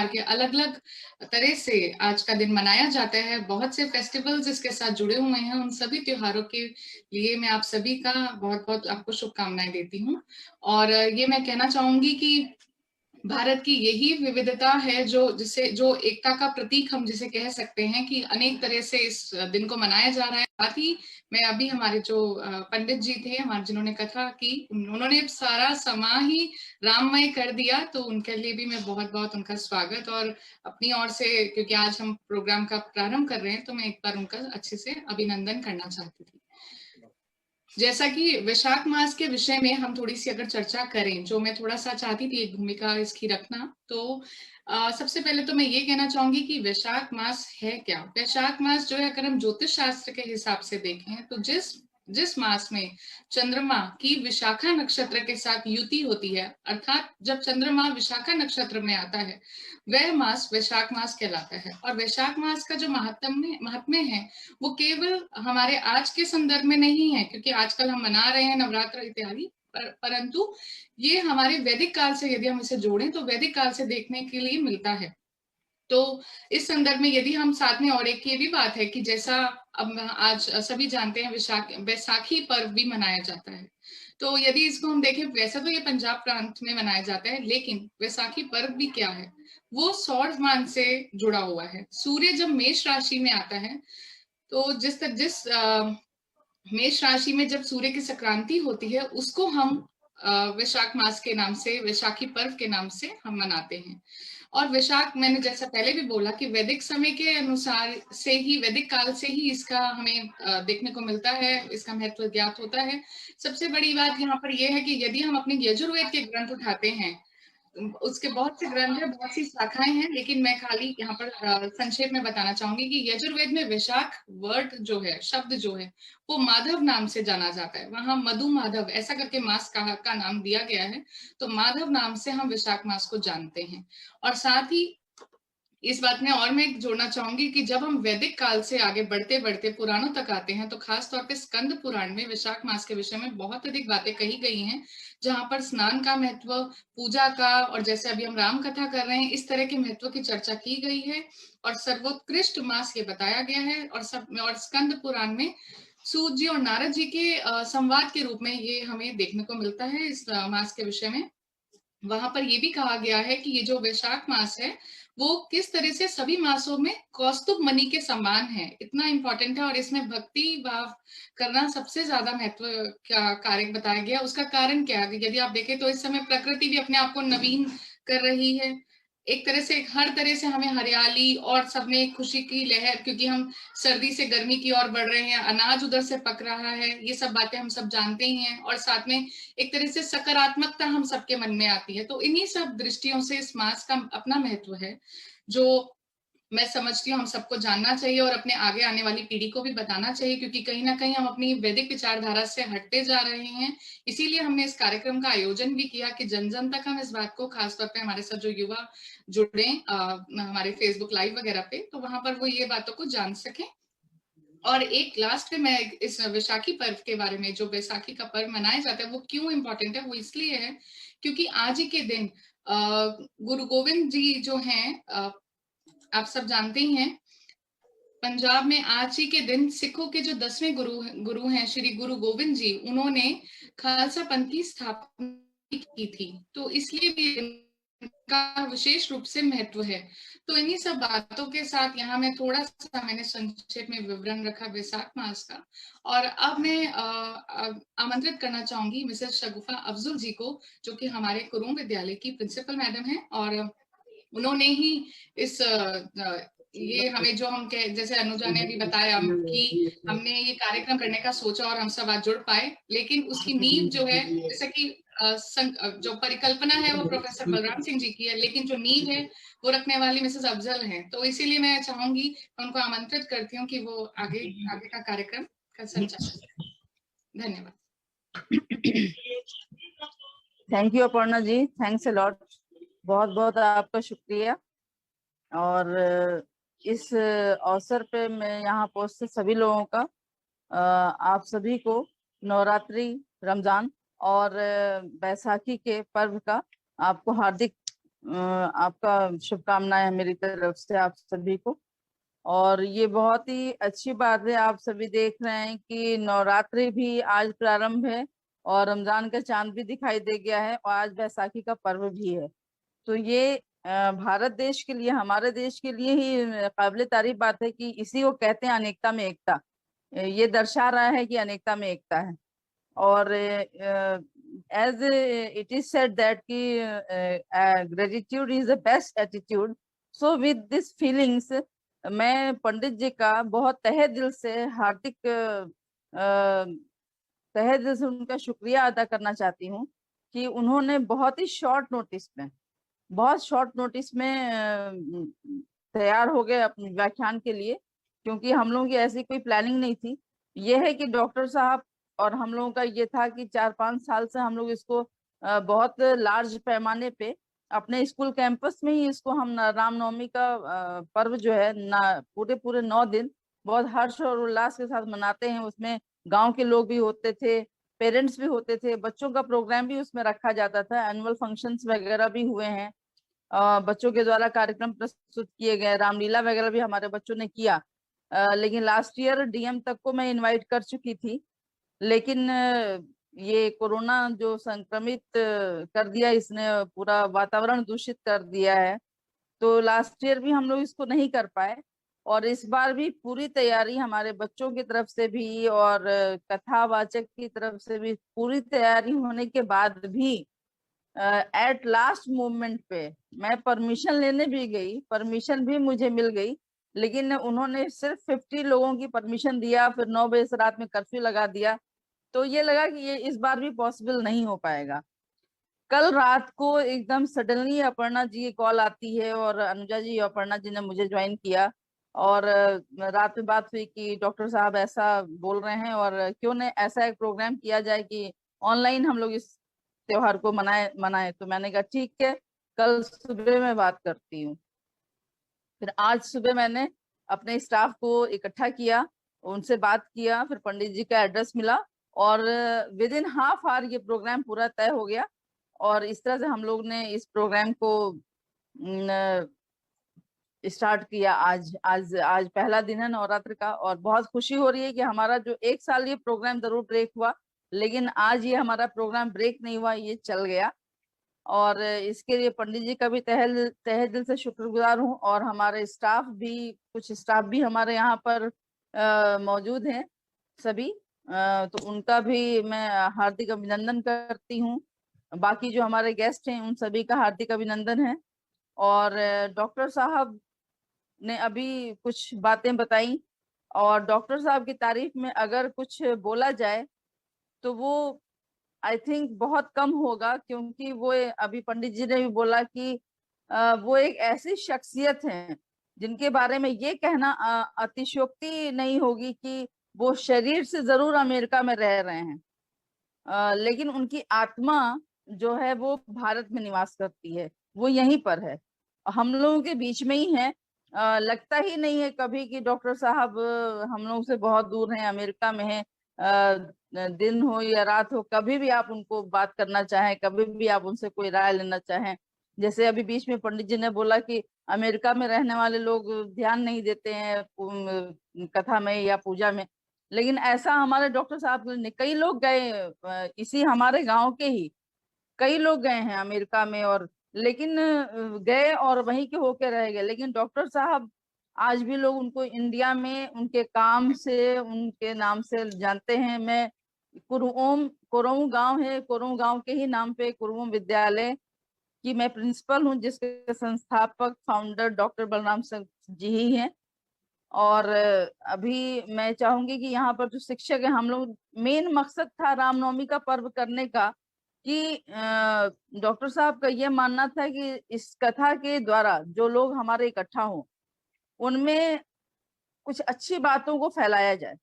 प्रकार के अलग अलग तरह से आज का दिन मनाया जाता है। बहुत से फेस्टिवल्स इसके साथ जुड़े हुए हैं। उन सभी त्योहारों के लिए मैं आप सभी का बहुत बहुत आपको शुभकामनाएं देती हूँ। और ये मैं कहना चाहूंगी कि भारत की यही विविधता है जो एकता का प्रतीक हम जिसे कह सकते हैं कि अनेक तरह से इस दिन को मनाया जा रहा है। साथ ही मैं अभी हमारे जो पंडित जी थे हमारे जिन्होंने कथा की, उन्होंने सारा समा ही राममय कर दिया, तो उनके लिए भी मैं बहुत बहुत उनका स्वागत और अपनी ओर से, क्योंकि आज हम प्रोग्राम का प्रारंभ कर रहे हैं, तो मैं एक बार उनका अच्छे से अभिनंदन करना चाहती थी। जैसा कि वैशाख मास के विषय में हम थोड़ी सी अगर चर्चा करें, जो मैं थोड़ा सा चाहती थी एक भूमिका इसकी रखना, तो सबसे पहले तो मैं ये कहना चाहूंगी कि वैशाख मास है क्या। वैशाख मास जो है, अगर हम ज्योतिष शास्त्र के हिसाब से देखें तो जिस मास में चंद्रमा की विशाखा नक्षत्र के साथ युति होती है, अर्थात जब चंद्रमा विशाखा नक्षत्र में आता है, वह मास वैशाख मास कहलाता है। और वैशाख मास का जो महात्म्य है वो केवल हमारे आज के संदर्भ में नहीं है, क्योंकि आजकल हम मना रहे हैं नवरात्र इत्यादि, परंतु ये हमारे वैदिक काल से यदि हम इसे जोड़ें तो वैदिक काल से देखने के लिए मिलता है। तो इस संदर्भ में यदि हम साथ में, और एक ये भी बात है कि जैसा अब आज सभी जानते हैं वैसाखी पर्व भी मनाया जाता है, तो यदि इसको हम देखें, वैसे तो ये पंजाब प्रांत में मनाया जाता है, लेकिन वैसाखी पर्व भी क्या है, वो सौर मान से जुड़ा हुआ है। सूर्य जब मेष राशि में आता है, तो जिस मेष राशि में जब सूर्य की संक्रांति होती है, उसको हम वैशाख मास के नाम से, वैशाखी पर्व के नाम से हम मनाते हैं। और वैशाख, मैंने जैसा पहले भी बोला कि वैदिक समय के अनुसार से ही, वैदिक काल से ही इसका हमें देखने को मिलता है, इसका महत्व ज्ञात होता है। सबसे बड़ी बात यहाँ पर यह है कि यदि हम अपने यजुर्वेद के ग्रंथ उठाते हैं, उसके बहुत से ग्रंथ हैं, बहुत सी शाखाएं हैं, लेकिन मैं खाली यहाँ पर संक्षेप में बताना चाहूंगी कि यजुर्वेद में वैशाख वर्ड जो है, शब्द जो है, वो माधव नाम से जाना जाता है। वहां मधु माधव ऐसा करके मास का नाम दिया गया है, तो माधव नाम से हम वैशाख मास को जानते हैं। और साथ ही इस बात में और मैं जोड़ना चाहूंगी कि जब हम वैदिक काल से आगे बढ़ते बढ़ते पुराणों तक आते हैं, तो खास तौर पे स्कंद पुराण में वैशाख मास के विषय में बहुत अधिक बातें कही गई हैं, जहां पर स्नान का महत्व, पूजा का, और जैसे अभी हम राम कथा कर रहे हैं, इस तरह के महत्व की चर्चा की गई है। और सर्वोत्कृष्ट मास ये बताया गया है। और स्कंद पुराण में सूत जी और नारद जी के संवाद के रूप में ये हमें देखने को मिलता है इस मास के विषय में। वहां पर ये भी कहा गया है कि ये जो वैशाख मास है, वो किस तरह से सभी मासों में कौस्तुभ मणि के समान है, इतना इंपॉर्टेंट है। और इसमें भक्ति भाव करना सबसे ज्यादा महत्व का कार्य बताया गया। उसका कारण क्या है, यदि आप देखें तो इस समय प्रकृति भी अपने आप को नवीन कर रही है। एक तरह से हर तरह से हमें हरियाली और सब में खुशी की लहर, क्योंकि हम सर्दी से गर्मी की ओर बढ़ रहे हैं, अनाज उधर से पक रहा है, ये सब बातें हम सब जानते ही हैं। और साथ में एक तरह से सकारात्मकता हम सबके मन में आती है। तो इन्हीं सब दृष्टियों से इस मास का अपना महत्व है, जो मैं समझती हूँ हम सबको जानना चाहिए और अपने आगे आने वाली पीढ़ी को भी बताना चाहिए, क्योंकि कहीं ना कहीं हम अपनी वैदिक विचारधारा से हटते जा रहे हैं। इसीलिए हमने इस कार्यक्रम का आयोजन भी किया कि जन जन तक हम इस बात को, खासतौर पे हमारे साथ जो युवा जुड़े हमारे फेसबुक लाइव वगैरह पे, तो वहां पर वो ये बातों को जान सकें। और एक लास्ट पे मैं इस वैशाखी पर्व के बारे में, जो बैसाखी का पर्व मनाया जाता है वो क्यों इम्पोर्टेंट है, वो इसलिए है क्योंकि आज ही के दिन गुरु गोविंद जी जो हैं, आप सब जानते ही हैं, पंजाब में आज ही के दिन सिखों के जो 10वें गुरु हैं श्री गुरु गोविंद जी, उन्होंने खालसा पंथ की स्थापना की थी। तो इसलिए भी इनका विशेष रूप से महत्व है। तो इन्हीं सब बातों के साथ यहाँ मैं थोड़ा सा, मैंने संक्षेप में विवरण रखा वैशाख मास का। और अब मैं आमंत्रित करना चाहूंगी मिसेस शगुफा अफजल जी को, जो कि हमारे कुरुंग विद्यालय की प्रिंसिपल मैडम है, और उन्होंने ही इस ये हमें जो हम जैसे अनुजा ने भी बताया कि हमने ये कार्यक्रम करने का सोचा और हम सब आज जुड़ पाए, लेकिन उसकी नींव जो है, जैसे कि जो परिकल्पना है वो प्रोफेसर बलराम सिंह जी की है, लेकिन जो नींव है वो रखने वाली मिसेस अफजल है। तो इसीलिए मैं चाहूंगी, उनको आमंत्रित करती हूँ कि वो आगे का कार्यक्रम का संचालन करें। धन्यवाद। Thank you Aparna ji, thanks a lot, बहुत बहुत आपका शुक्रिया। और इस अवसर पे मैं यहाँ उपस्थित सभी लोगों का, आप सभी को नवरात्रि, रमजान और बैसाखी के पर्व का आपको हार्दिक आपका शुभकामनाएं है मेरी तरफ से आप सभी को। और ये बहुत ही अच्छी बात है, आप सभी देख रहे हैं कि नवरात्रि भी आज प्रारंभ है और रमजान का चांद भी दिखाई दे गया है और आज बैसाखी का पर्व भी है। तो ये भारत देश के लिए, हमारे देश के लिए ही काबिल तारीफ बात है कि इसी को कहते हैं अनेकता में एकता। ये दर्शा रहा है कि अनेकता में एकता है। और as it is said that कि gratitude is the best attitude, so with this feelings मैं पंडित जी का बहुत तहे दिल से हार्दिक तहे दिल से उनका शुक्रिया अदा करना चाहती हूँ कि उन्होंने बहुत ही शॉर्ट नोटिस में, बहुत शॉर्ट नोटिस में तैयार हो गए अपने व्याख्यान के लिए, क्योंकि हम लोगों की ऐसी कोई प्लानिंग नहीं थी। ये है कि डॉक्टर साहब और हम लोगों का ये था कि 4-5 साल से हम लोग इसको बहुत लार्ज पैमाने पे अपने स्कूल कैंपस में ही इसको हम रामनवमी का पर्व जो है ना पूरे पूरे 9 दिन बहुत हर्ष और उल्लास के साथ मनाते हैं। उसमें गांव के लोग भी होते थे, पेरेंट्स भी होते थे, बच्चों का प्रोग्राम भी उसमें रखा जाता था, एनुअल फंक्शंस वगैरह भी हुए हैं, बच्चों के द्वारा कार्यक्रम प्रस्तुत किए गए, रामलीला वगैरह भी हमारे बच्चों ने किया। लेकिन लास्ट ईयर डीएम तक को मैं इनवाइट कर चुकी थी, लेकिन ये कोरोना जो संक्रमित कर दिया, इसने पूरा वातावरण दूषित कर दिया है, तो लास्ट ईयर भी हम लोग इसको नहीं कर पाए। और इस बार भी पूरी तैयारी हमारे बच्चों की तरफ से भी और कथावाचक की तरफ से भी पूरी तैयारी होने के बाद भी एट लास्ट मोमेंट पे मैं परमिशन लेने भी गई, परमिशन भी मुझे मिल गई, लेकिन उन्होंने सिर्फ 50 लोगों की परमिशन दिया, फिर 9 बजे से रात में कर्फ्यू लगा दिया। तो ये लगा कि ये इस बार भी पॉसिबल नहीं हो पाएगा। कल रात को एकदम सडनली अपर्णा जी की कॉल आती है और अनुजा जी, अपर्णा जी ने मुझे ज्वाइन किया और रात में बात हुई कि डॉक्टर साहब ऐसा बोल रहे हैं और क्यों न ऐसा एक प्रोग्राम किया जाए कि ऑनलाइन हम लोग इस त्योहार को मनाए मनाए। तो मैंने कहा ठीक है, कल सुबह मैं बात करती हूँ। फिर आज सुबह मैंने अपने स्टाफ को इकट्ठा किया, उनसे बात किया, फिर पंडित जी का एड्रेस मिला और विद इन हाफ आवर ये प्रोग्राम पूरा तय हो गया। और इस तरह से हम लोग ने इस प्रोग्राम को स्टार्ट किया। आज आज आज पहला दिन है नवरात्र का और बहुत खुशी हो रही है कि हमारा जो एक साल ये प्रोग्राम जरूर ब्रेक हुआ, लेकिन आज ये हमारा प्रोग्राम ब्रेक नहीं हुआ, ये चल गया। और इसके लिए पंडित जी का भी तहे दिल से शुक्रगुजार हूँ। और हमारे स्टाफ भी, कुछ स्टाफ भी हमारे यहाँ पर मौजूद हैं सभी, तो उनका भी मैं हार्दिक अभिनंदन करती हूँ। बाकी जो हमारे गेस्ट हैं उन सभी का हार्दिक अभिनंदन है। और डॉक्टर साहब ने अभी कुछ बातें बताई और डॉक्टर साहब की तारीफ में अगर कुछ बोला जाए तो वो आई थिंक बहुत कम होगा, क्योंकि वो अभी पंडित जी ने भी बोला कि वो एक ऐसी शख्सियत है जिनके बारे में ये कहना अतिशयोक्ति नहीं होगी कि वो शरीर से जरूर अमेरिका में रह रहे हैं, लेकिन उनकी आत्मा जो है वो भारत में निवास करती है, वो यहीं पर है, हम लोगों के बीच में ही है। लगता ही नहीं है कभी कि डॉक्टर साहब हम लोग से बहुत दूर हैं, अमेरिका में हैं। दिन हो या रात हो, कभी भी आप उनको बात करना चाहें, कभी भी आप उनसे कोई राय लेना चाहें। जैसे अभी बीच में पंडित जी ने बोला कि अमेरिका में रहने वाले लोग ध्यान नहीं देते हैं कथा में या पूजा में, लेकिन ऐसा हमारे डॉक्टर साहब ने, कई लोग गए इसी हमारे गांव के ही कई लोग गए हैं अमेरिका में, और लेकिन गए और वहीं के होके रह गए, लेकिन डॉक्टर साहब आज भी लोग उनको इंडिया में उनके काम से, उनके नाम से जानते हैं। मैं कुरुओं गांव है, कुरुओं गांव के ही नाम पे कुरुओं विद्यालय की मैं प्रिंसिपल हूँ, जिसके संस्थापक फाउंडर डॉक्टर बलराम सिंह जी ही हैं। और अभी मैं चाहूंगी कि यहाँ पर जो शिक्षक है, हम लोग मेन मकसद था रामनवमी का पर्व करने का कि डॉक्टर साहब का ये मानना था कि इस कथा के द्वारा जो लोग हमारे इकट्ठा हों उनमें कुछ अच्छी बातों को फैलाया जाए,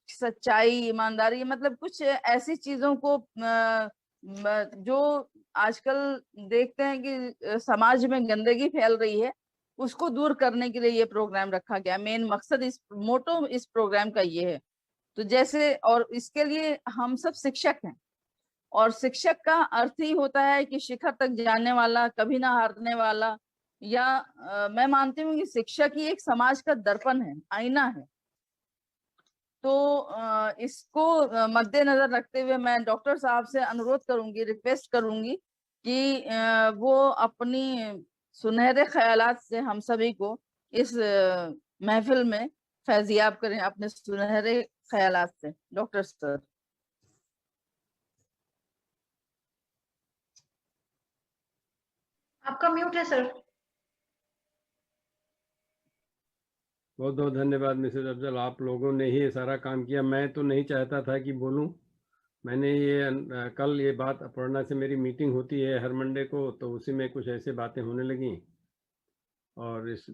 सच्चाई, ईमानदारी, मतलब कुछ ऐसी चीजों को जो आजकल देखते हैं कि समाज में गंदगी फैल रही है, उसको दूर करने के लिए ये प्रोग्राम रखा गया। मेन मकसद, इस मोटो इस प्रोग्राम का ये है। तो जैसे, और इसके लिए हम सब शिक्षक हैं, और शिक्षक का अर्थ ही होता है कि शिखर तक जाने वाला, कभी ना हारने वाला, या मैं मानती हूँ कि शिक्षक ही एक समाज का दर्पण है, आईना है। तो इसको मद्देनजर रखते हुए मैं डॉक्टर साहब से अनुरोध करूंगी, रिक्वेस्ट करूंगी कि वो अपनी सुनहरे ख्यालात से हम सभी को इस महफिल में फैजियाब करें, अपने सुनहरे ख्यालात से। Doctor sir. आपका म्यूट है सर। बहुत बहुत धन्यवाद मिसेज अफजल, आप लोगों ने ही ये सारा काम किया। मैं तो नहीं चाहता था कि बोलूं। मैंने ये कल ये बात अपर्णा से मेरी मीटिंग होती है हर मंडे को, तो उसी में कुछ ऐसे बातें होने लगी और इस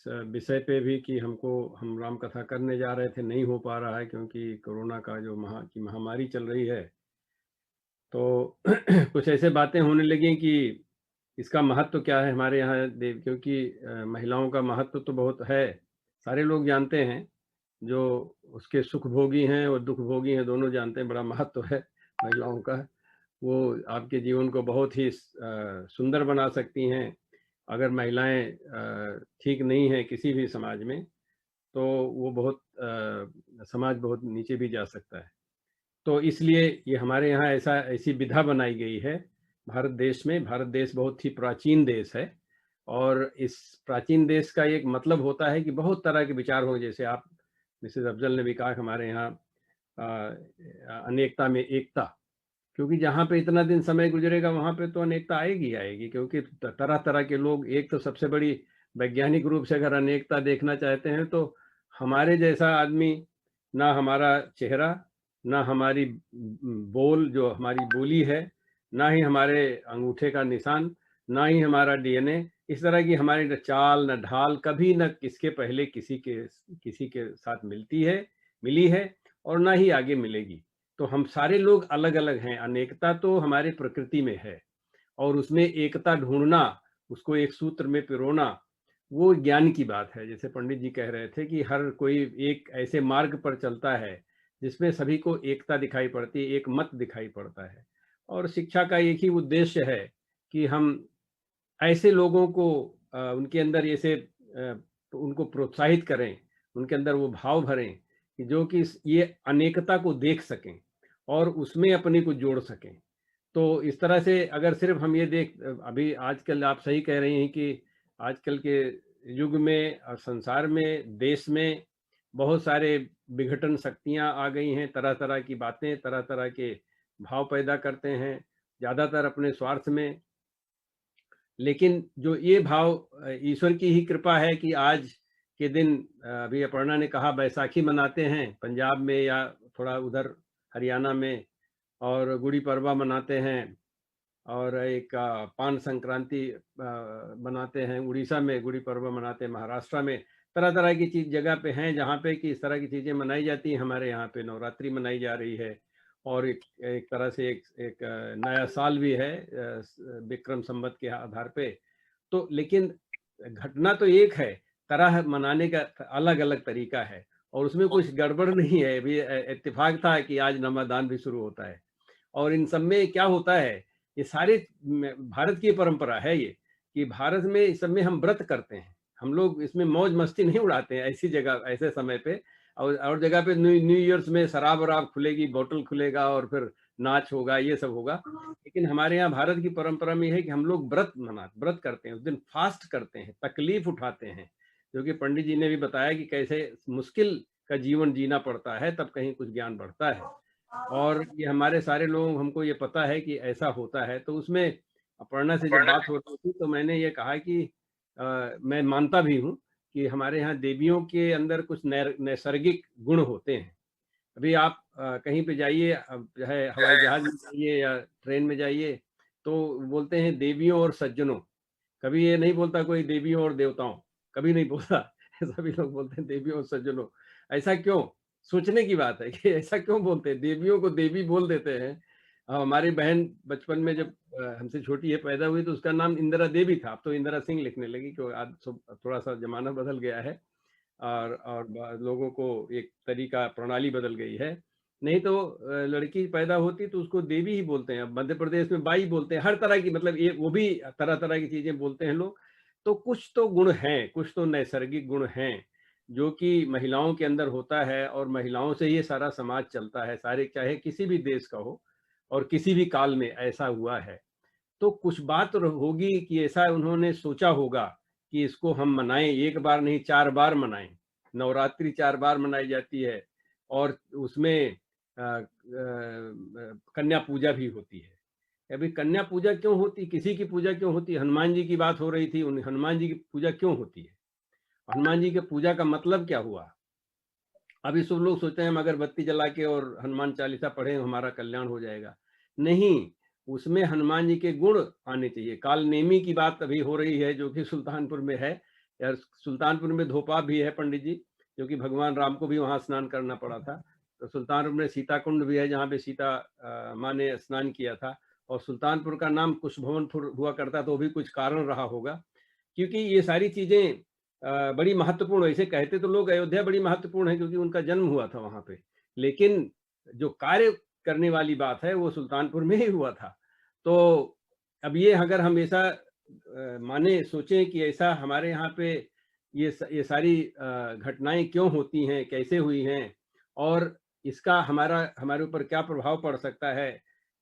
विषय पे भी कि हम राम कथा करने जा रहे थे, नहीं हो पा रहा है क्योंकि कोरोना का जो महामारी चल रही है। तो कुछ ऐसे बातें होने लगी कि इसका महत्व क्या है हमारे यहाँ देव, क्योंकि महिलाओं का महत्व तो बहुत है, सारे लोग जानते हैं, जो उसके सुख भोगी हैं और दुख भोगी हैं दोनों जानते हैं, बड़ा महत्व है महिलाओं का। वो आपके जीवन को बहुत ही सुंदर बना सकती हैं। अगर महिलाएं ठीक नहीं हैं किसी भी समाज में, तो वो समाज बहुत नीचे भी जा सकता है। तो इसलिए ये हमारे यहाँ ऐसी विधा बनाई गई है भारत देश में। भारत देश बहुत ही प्राचीन देश है और इस प्राचीन देश का एक मतलब होता है कि बहुत तरह के विचार हो, जैसे आप मिसेज अफजल ने भी कहा हमारे यहाँ अनेकता में एकता, क्योंकि जहाँ पे इतना दिन समय गुजरेगा वहाँ पे तो अनेकता आएगी आएगी, क्योंकि तरह तरह के लोग। एक तो सबसे बड़ी वैज्ञानिक रूप से अगर अनेकता देखना चाहते हैं तो हमारे जैसा आदमी, ना हमारा चेहरा, ना हमारी बोल जो हमारी बोली है, ना ही हमारे अंगूठे का निशान, ना ही हमारा डीएनए, इस तरह की हमारी न चाल न ढाल कभी न किसके पहले किसी के साथ मिली है और ना ही आगे मिलेगी। तो हम सारे लोग अलग अलग हैं। अनेकता तो हमारे प्रकृति में है और उसमें एकता ढूंढना, उसको एक सूत्र में पिरोना, वो ज्ञान की बात है। जैसे पंडित जी कह रहे थे कि हर कोई एक ऐसे मार्ग पर चलता है जिसमें सभी को एकता दिखाई पड़ती है, एक मत दिखाई पड़ता है। और शिक्षा का एक ही उद्देश्य है कि हम ऐसे लोगों को उनके अंदर ऐसे उनको प्रोत्साहित करें, उनके अंदर वो भाव भरें कि जो कि ये अनेकता को देख सकें और उसमें अपने को जोड़ सकें। तो इस तरह से अगर सिर्फ हम ये अभी आजकल आप सही कह रही हैं कि आजकल के युग में और संसार में, देश में बहुत सारे विघटन शक्तियां आ गई हैं, तरह तरह की बातें, तरह तरह के भाव पैदा करते हैं, ज़्यादातर अपने स्वार्थ में। लेकिन जो ये भाव ईश्वर की ही कृपा है कि आज के दिन, अभी अपर्णा ने कहा बैसाखी मनाते हैं पंजाब में या थोड़ा उधर हरियाणा में, और गुड़ी पड़वा मनाते हैं, और एक पान संक्रांति मनाते हैं उड़ीसा में, गुड़ी पड़वा मनाते हैं महाराष्ट्र में। तरह तरह की चीज जगह पे हैं जहाँ पे कि इस तरह की चीजें मनाई जाती हैं। हमारे यहाँ पे नवरात्रि मनाई जा रही है और एक तरह से एक नया साल भी है विक्रम संवत के आधार पे। तो लेकिन घटना तो एक है, तरह मनाने का अलग अलग तरीका है और उसमें कुछ गड़बड़ नहीं है। अभी इत्तेफाक था कि आज रमजान भी शुरू होता है और इन सब में क्या होता है, ये सारे भारत की परंपरा है ये कि भारत में इस सब में हम व्रत करते हैं। हम लोग इसमें मौज मस्ती नहीं उड़ाते हैं ऐसी जगह ऐसे समय पे। और जगह पे न्यू ईयर्स में शराब वराब खुलेगी, बोतल खुलेगा और फिर नाच होगा, ये सब होगा। लेकिन हमारे यहाँ भारत की परंपरा में है कि हम लोग व्रत करते हैं, उस दिन फास्ट करते हैं, तकलीफ उठाते हैं, जो कि पंडित जी ने भी बताया कि कैसे मुश्किल का जीवन जीना पड़ता है, तब कहीं कुछ ज्ञान बढ़ता है। और ये हमारे सारे लोग, हमको ये पता है कि ऐसा होता है। तो उसमें अपर्णा से जब बात हो रही थी तो मैंने ये कहा कि मैं मानता भी हूँ कि हमारे यहाँ देवियों के अंदर कुछ नैसर्गिक गुण होते हैं। अभी आप कहीं पे जाइए, चाहे हवाई जहाज में जाइए या ट्रेन में जाइए, तो बोलते हैं देवियों और सज्जनों। कभी ये नहीं बोलता कोई देवियों और देवताओं, कभी नहीं बोलता। सभी लोग बोलते हैं देवियों और सज्जनों। ऐसा क्यों? सोचने की बात है कि ऐसा क्यों बोलते हैं, देवियों को देवी बोल देते हैं। हमारी बहन बचपन में जब हमसे छोटी है पैदा हुई तो उसका नाम इंदिरा देवी था, अब तो इंदिरा सिंह लिखने लगी, क्योंकि आज थोड़ा सा जमाना बदल गया है और लोगों को एक तरीका प्रणाली बदल गई है। नहीं तो लड़की पैदा होती तो उसको देवी ही बोलते हैं, अब मध्य प्रदेश में बाई बोलते हैं, हर तरह की, मतलब ये वो भी तरह तरह की चीजें बोलते हैं लोग। तो कुछ तो गुण हैं, कुछ तो नैसर्गिक गुण हैं जो कि महिलाओं के अंदर होता है, और महिलाओं से ये सारा समाज चलता है, सारे, चाहे किसी भी देश का हो और किसी भी काल में ऐसा हुआ है। तो कुछ बात होगी कि ऐसा उन्होंने सोचा होगा कि इसको हम मनाएं, एक बार नहीं 4 बार मनाएं। नवरात्रि 4 बार मनाई जाती है, और उसमें कन्या पूजा भी होती है। अभी कन्या पूजा क्यों होती, किसी की पूजा क्यों होती? हनुमान जी की बात हो रही थी, उन हनुमान जी की पूजा क्यों होती है? हनुमान जी के पूजा का मतलब क्या हुआ? अभी सब लोग सोचते हैं हम अगरबत्ती जला के और हनुमान चालीसा पढ़े हमारा कल्याण हो जाएगा। नहीं, उसमें हनुमान जी के गुण आने चाहिए। काल नेमी की बात अभी हो रही है जो कि सुल्तानपुर में है, यार सुल्तानपुर में धोपा भी है पंडित जी, क्योंकि भगवान राम को भी वहां स्नान करना पड़ा था। तो सुल्तानपुर में सीता कुंड भी है जहाँ पे सीता माँ ने स्नान किया था। और सुल्तानपुर का नाम कुशभवनपुर हुआ करता, तो भी कुछ कारण रहा होगा, क्योंकि ये सारी चीजें बड़ी महत्वपूर्ण, ऐसे कहते तो लोग अयोध्या बड़ी महत्वपूर्ण है क्योंकि उनका जन्म हुआ था वहां पे, लेकिन जो कार्य करने वाली बात है वो सुल्तानपुर में ही हुआ था। तो अब ये अगर हम ऐसा माने, सोचें कि ऐसा हमारे यहाँ पे ये सारी घटनाएं क्यों होती हैं, कैसे हुई हैं, और इसका हमारे ऊपर क्या प्रभाव पड़ सकता है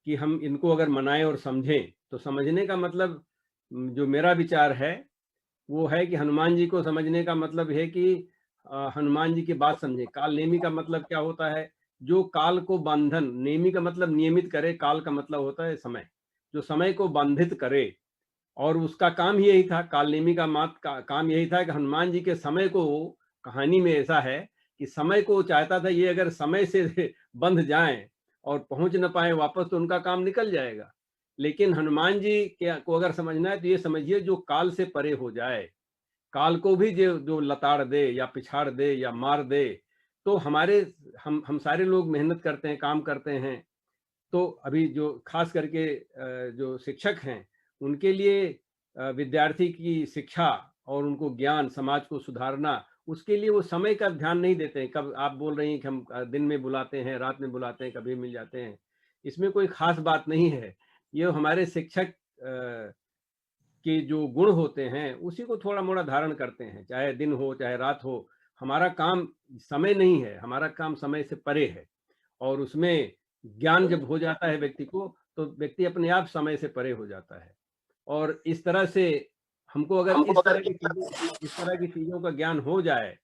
कि हम इनको अगर मनाएं और समझें। तो समझने का मतलब, जो मेरा विचार है वो है कि हनुमान जी को समझने का मतलब है कि हनुमान जी की बात समझे। काल नेमी का मतलब क्या होता है? जो काल को बंधन, नेमी का मतलब नियमित करे, काल का मतलब होता है समय, जो समय को बंधित करे। और उसका काम ही यही था, काल नेमी का काम यही था कि हनुमान जी के समय को, कहानी में ऐसा है कि समय को चाहता था ये अगर समय से बंध जाएं और पहुंच न पाए वापस तो उनका काम निकल जाएगा। लेकिन हनुमान जी को अगर समझना है तो ये समझिए जो काल से परे हो जाए, काल को भी जो लताड़ दे या पिछाड़ दे या मार दे। तो हम सारे लोग मेहनत करते हैं, काम करते हैं। तो अभी जो खास करके जो शिक्षक हैं उनके लिए विद्यार्थी की शिक्षा और उनको ज्ञान, समाज को सुधारना, उसके लिए वो समय का ध्यान नहीं देते हैं। कब आप बोल रही हैं कि हम दिन में बुलाते हैं, रात में बुलाते हैं, कभी मिल जाते हैं, इसमें कोई खास बात नहीं है। ये हमारे शिक्षक के जो गुण होते हैं उसी को थोड़ा मोड़ा धारण करते हैं, चाहे दिन हो चाहे रात हो। हमारा काम समय नहीं है, हमारा काम समय से परे है। और उसमें ज्ञान जब हो जाता है व्यक्ति को, तो व्यक्ति अपने आप समय से परे हो जाता है। और इस तरह से हमको अगर इस तरह की चीजों का ज्ञान हो जाए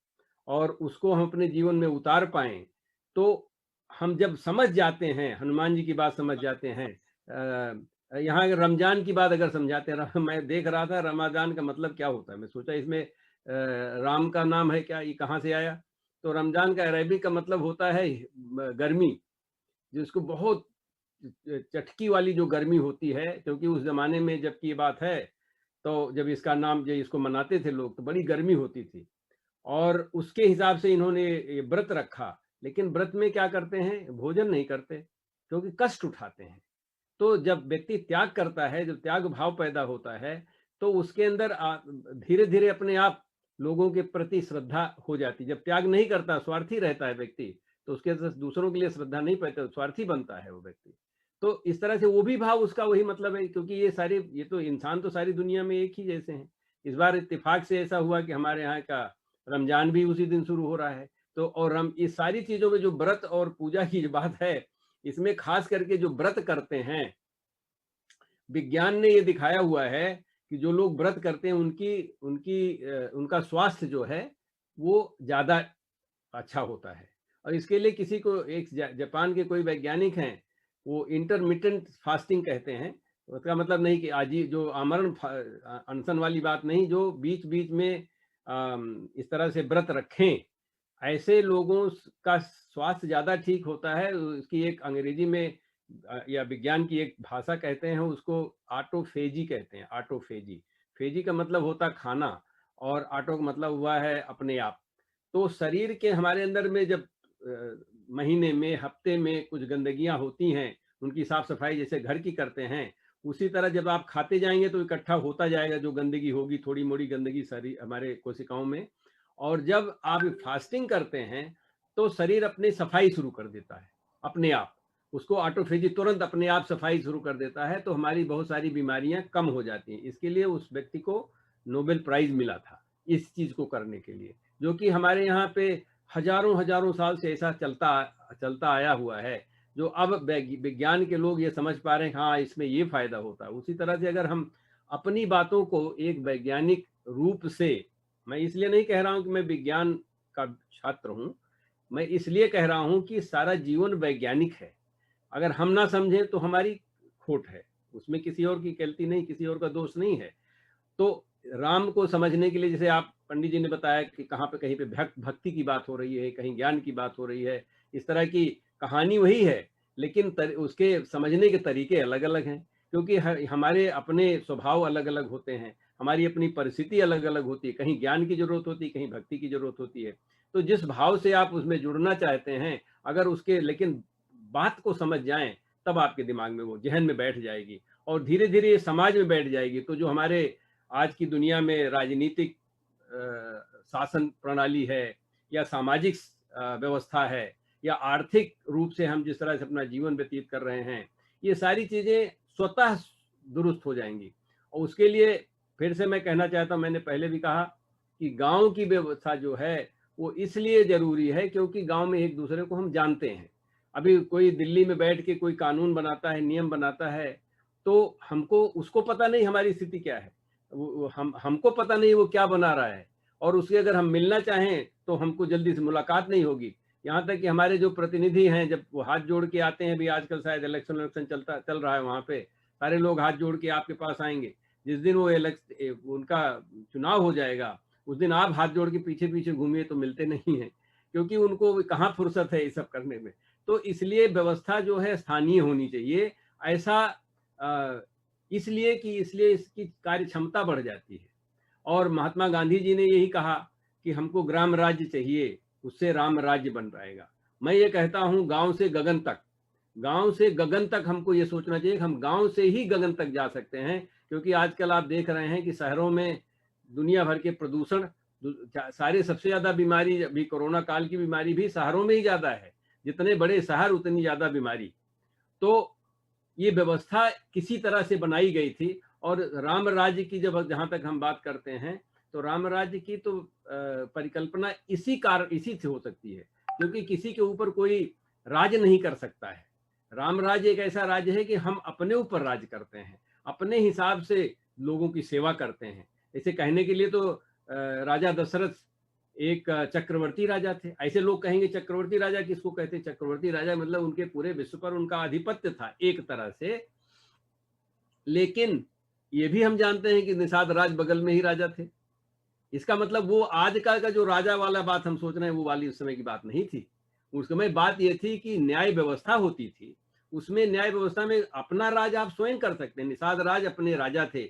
और उसको हम अपने जीवन में उतार पाएं, तो हम जब समझ जाते हैं, हनुमान जी की बात समझ जाते हैं, यहाँ रमजान की बात अगर समझाते हैं, मैं देख रहा था रमजान का मतलब क्या होता है, मैं सोचा इसमें राम का नाम है क्या, ये कहाँ से आया? तो रमजान का अरबी का मतलब होता है गर्मी, जिसको बहुत चटकी वाली जो गर्मी होती है, क्योंकि उस जमाने में जबकि ये बात है, तो जब इसका नाम, जो इसको मनाते थे लोग, तो बड़ी गर्मी होती थी। और उसके हिसाब से इन्होंने ये व्रत रखा। लेकिन व्रत में क्या करते हैं? भोजन नहीं करते, क्योंकि कष्ट उठाते हैं। तो जब व्यक्ति त्याग करता है, जब त्याग भाव पैदा होता है, तो उसके अंदर धीरे धीरे अपने आप लोगों के प्रति श्रद्धा हो जाती है। जब त्याग नहीं करता, स्वार्थी रहता है व्यक्ति, तो उसके दूसरों के लिए श्रद्धा नहीं पैदा, स्वार्थी बनता है वो व्यक्ति। तो इस तरह से वो भी भाव, उसका वही मतलब है, क्योंकि ये तो इंसान तो सारी दुनिया में एक ही जैसे हैं। इस बार इत्तेफाक से ऐसा हुआ कि हमारे यहाँ का रमजान भी उसी दिन शुरू हो रहा है। तो और हम इस सारी चीजों में जो व्रत और पूजा की जो बात है, इसमें खास करके जो व्रत करते हैं, विज्ञान ने ये दिखाया हुआ है कि जो लोग व्रत करते हैं उनका स्वास्थ्य जो है वो ज्यादा अच्छा होता है। और इसके लिए किसी को, एक जापान के कोई वैज्ञानिक हैं, वो इंटरमिटेंट फास्टिंग कहते हैं। उसका मतलब नहीं कि आज ही जो आमरण अनशन वाली बात नहीं, जो बीच बीच में इस तरह से व्रत रखें, ऐसे लोगों का स्वास्थ्य ज्यादा ठीक होता है। उसकी एक अंग्रेजी में या विज्ञान की एक भाषा कहते हैं, उसको ऑटोफेजी कहते हैं। ऑटोफेजी, फेजी का मतलब होता है खाना, और ऑटो का मतलब हुआ है अपने आप। तो शरीर के हमारे अंदर में जब महीने में, हफ्ते में कुछ गंदगियां होती हैं, उनकी साफ सफाई जैसे घर की करते हैं, उसी तरह जब आप खाते जाएंगे तो इकट्ठा होता जाएगा जो गंदगी होगी, थोड़ी मोड़ी गंदगी शरीर हमारे कोशिकाओं में। और जब आप फास्टिंग करते हैं तो शरीर अपनी सफाई शुरू कर देता है। अपने आप, उसको ऑटोफेजी तुरंत अपने आप सफाई शुरू कर देता है, तो हमारी बहुत सारी बीमारियां कम हो जाती हैं। इसके लिए उस व्यक्ति को नोबेल प्राइज मिला था इस चीज को करने के लिए, जो कि हमारे यहाँ पे हजारों हजारों साल से ऐसा चलता आया हुआ है, जो अब विज्ञान के लोग ये समझ पा रहे हैं हाँ इसमें ये फायदा होता है। उसी तरह से अगर हम अपनी बातों को एक वैज्ञानिक रूप से, मैं इसलिए नहीं कह रहा हूं कि मैं विज्ञान का छात्र हूं, मैं इसलिए कह रहा हूं कि सारा जीवन वैज्ञानिक है। अगर हम ना समझें तो हमारी खोट है, उसमें किसी और की गलती नहीं, किसी और का दोष नहीं है। तो राम को समझने के लिए, जैसे आप पंडित जी ने बताया कि कहाँ पे कहीं पे भक्ति की बात हो रही है, कहीं ज्ञान की बात हो रही है, इस तरह की कहानी वही है, लेकिन उसके समझने के तरीके अलग अलग हैं, क्योंकि हमारे अपने स्वभाव अलग अलग होते हैं, हमारी अपनी परिस्थिति अलग अलग होती है, कहीं ज्ञान की जरूरत होती है, कहीं भक्ति की जरूरत होती है। तो जिस भाव से आप उसमें जुड़ना चाहते हैं, अगर उसके लेकिन बात को समझ जाएं, तब आपके दिमाग में वो जहन में बैठ जाएगी और धीरे धीरे समाज में बैठ जाएगी। तो जो हमारे आज की दुनिया में राजनीतिक शासन प्रणाली है, या सामाजिक व्यवस्था है, या आर्थिक रूप से हम जिस तरह से अपना जीवन व्यतीत कर रहे हैं, ये सारी चीजें स्वतः दुरुस्त हो जाएंगी। और उसके लिए फिर से मैं कहना चाहता हूँ, मैंने पहले भी कहा कि गांव की व्यवस्था जो है वो इसलिए जरूरी है क्योंकि गांव में एक दूसरे को हम जानते हैं। अभी कोई दिल्ली में बैठ के कोई कानून बनाता है, नियम बनाता है, तो हमको उसको पता नहीं हमारी स्थिति क्या है, हमको पता नहीं वो क्या बना रहा है, और उसके अगर हम मिलना चाहें तो हमको जल्दी से मुलाकात नहीं होगी। यहाँ तक कि हमारे जो प्रतिनिधि हैं, जब वो हाथ जोड़ के आते हैं, भी आजकल शायद इलेक्शन चल रहा है, वहाँ पे सारे लोग हाथ जोड़ के आपके पास आएंगे। जिस दिन वो उनका चुनाव हो जाएगा, उस दिन आप हाथ जोड़ के पीछे पीछे घूमिए तो मिलते नहीं है, क्योंकि उनको कहाँ फुर्सत है ये सब करने में। तो इसलिए व्यवस्था जो है स्थानीय होनी चाहिए, ऐसा इसलिए इसकी कार्य क्षमता बढ़ जाती है। और महात्मा गांधी जी ने यही कहा कि हमको ग्राम राज्य चाहिए, उससे राम राज्य बन जाएगा। मैं ये कहता हूँ गांव से गगन तक हमको ये सोचना चाहिए कि हम गांव से ही गगन तक जा सकते हैं, क्योंकि आजकल आप देख रहे हैं कि शहरों में दुनिया भर के प्रदूषण, सारे सबसे ज्यादा बीमारी, अभी कोरोना काल की बीमारी भी शहरों में ही ज्यादा है, जितने बड़े शहर उतनी ज्यादा बीमारी। तो ये व्यवस्था किसी तरह से बनाई गई थी। और राम राज्य की जब जहां तक हम बात करते हैं, तो राम राज्य की तो परिकल्पना इसी से हो सकती है, क्योंकि किसी के ऊपर कोई राज नहीं कर सकता है। राम राज्य एक ऐसा राज्य है कि हम अपने ऊपर राज करते हैं, अपने हिसाब से लोगों की सेवा करते हैं। ऐसे कहने के लिए तो राजा दशरथ एक चक्रवर्ती राजा थे। ऐसे लोग कहेंगे चक्रवर्ती राजा किसको कहते हैं? चक्रवर्ती राजा मतलब उनके पूरे विश्व पर उनका आधिपत्य था एक तरह से। लेकिन ये भी हम जानते हैं कि निषाद राज बगल में ही राजा थे। इसका मतलब वो आज का जो राजा वाला बात हम सोच रहे हैं, वो वाली उस समय की बात नहीं थी। उस समय बात ये थी कि न्याय व्यवस्था होती थी, उसमें न्याय व्यवस्था में अपना राज आप स्वयं कर सकते हैं। निषाद राज अपने राजा थे,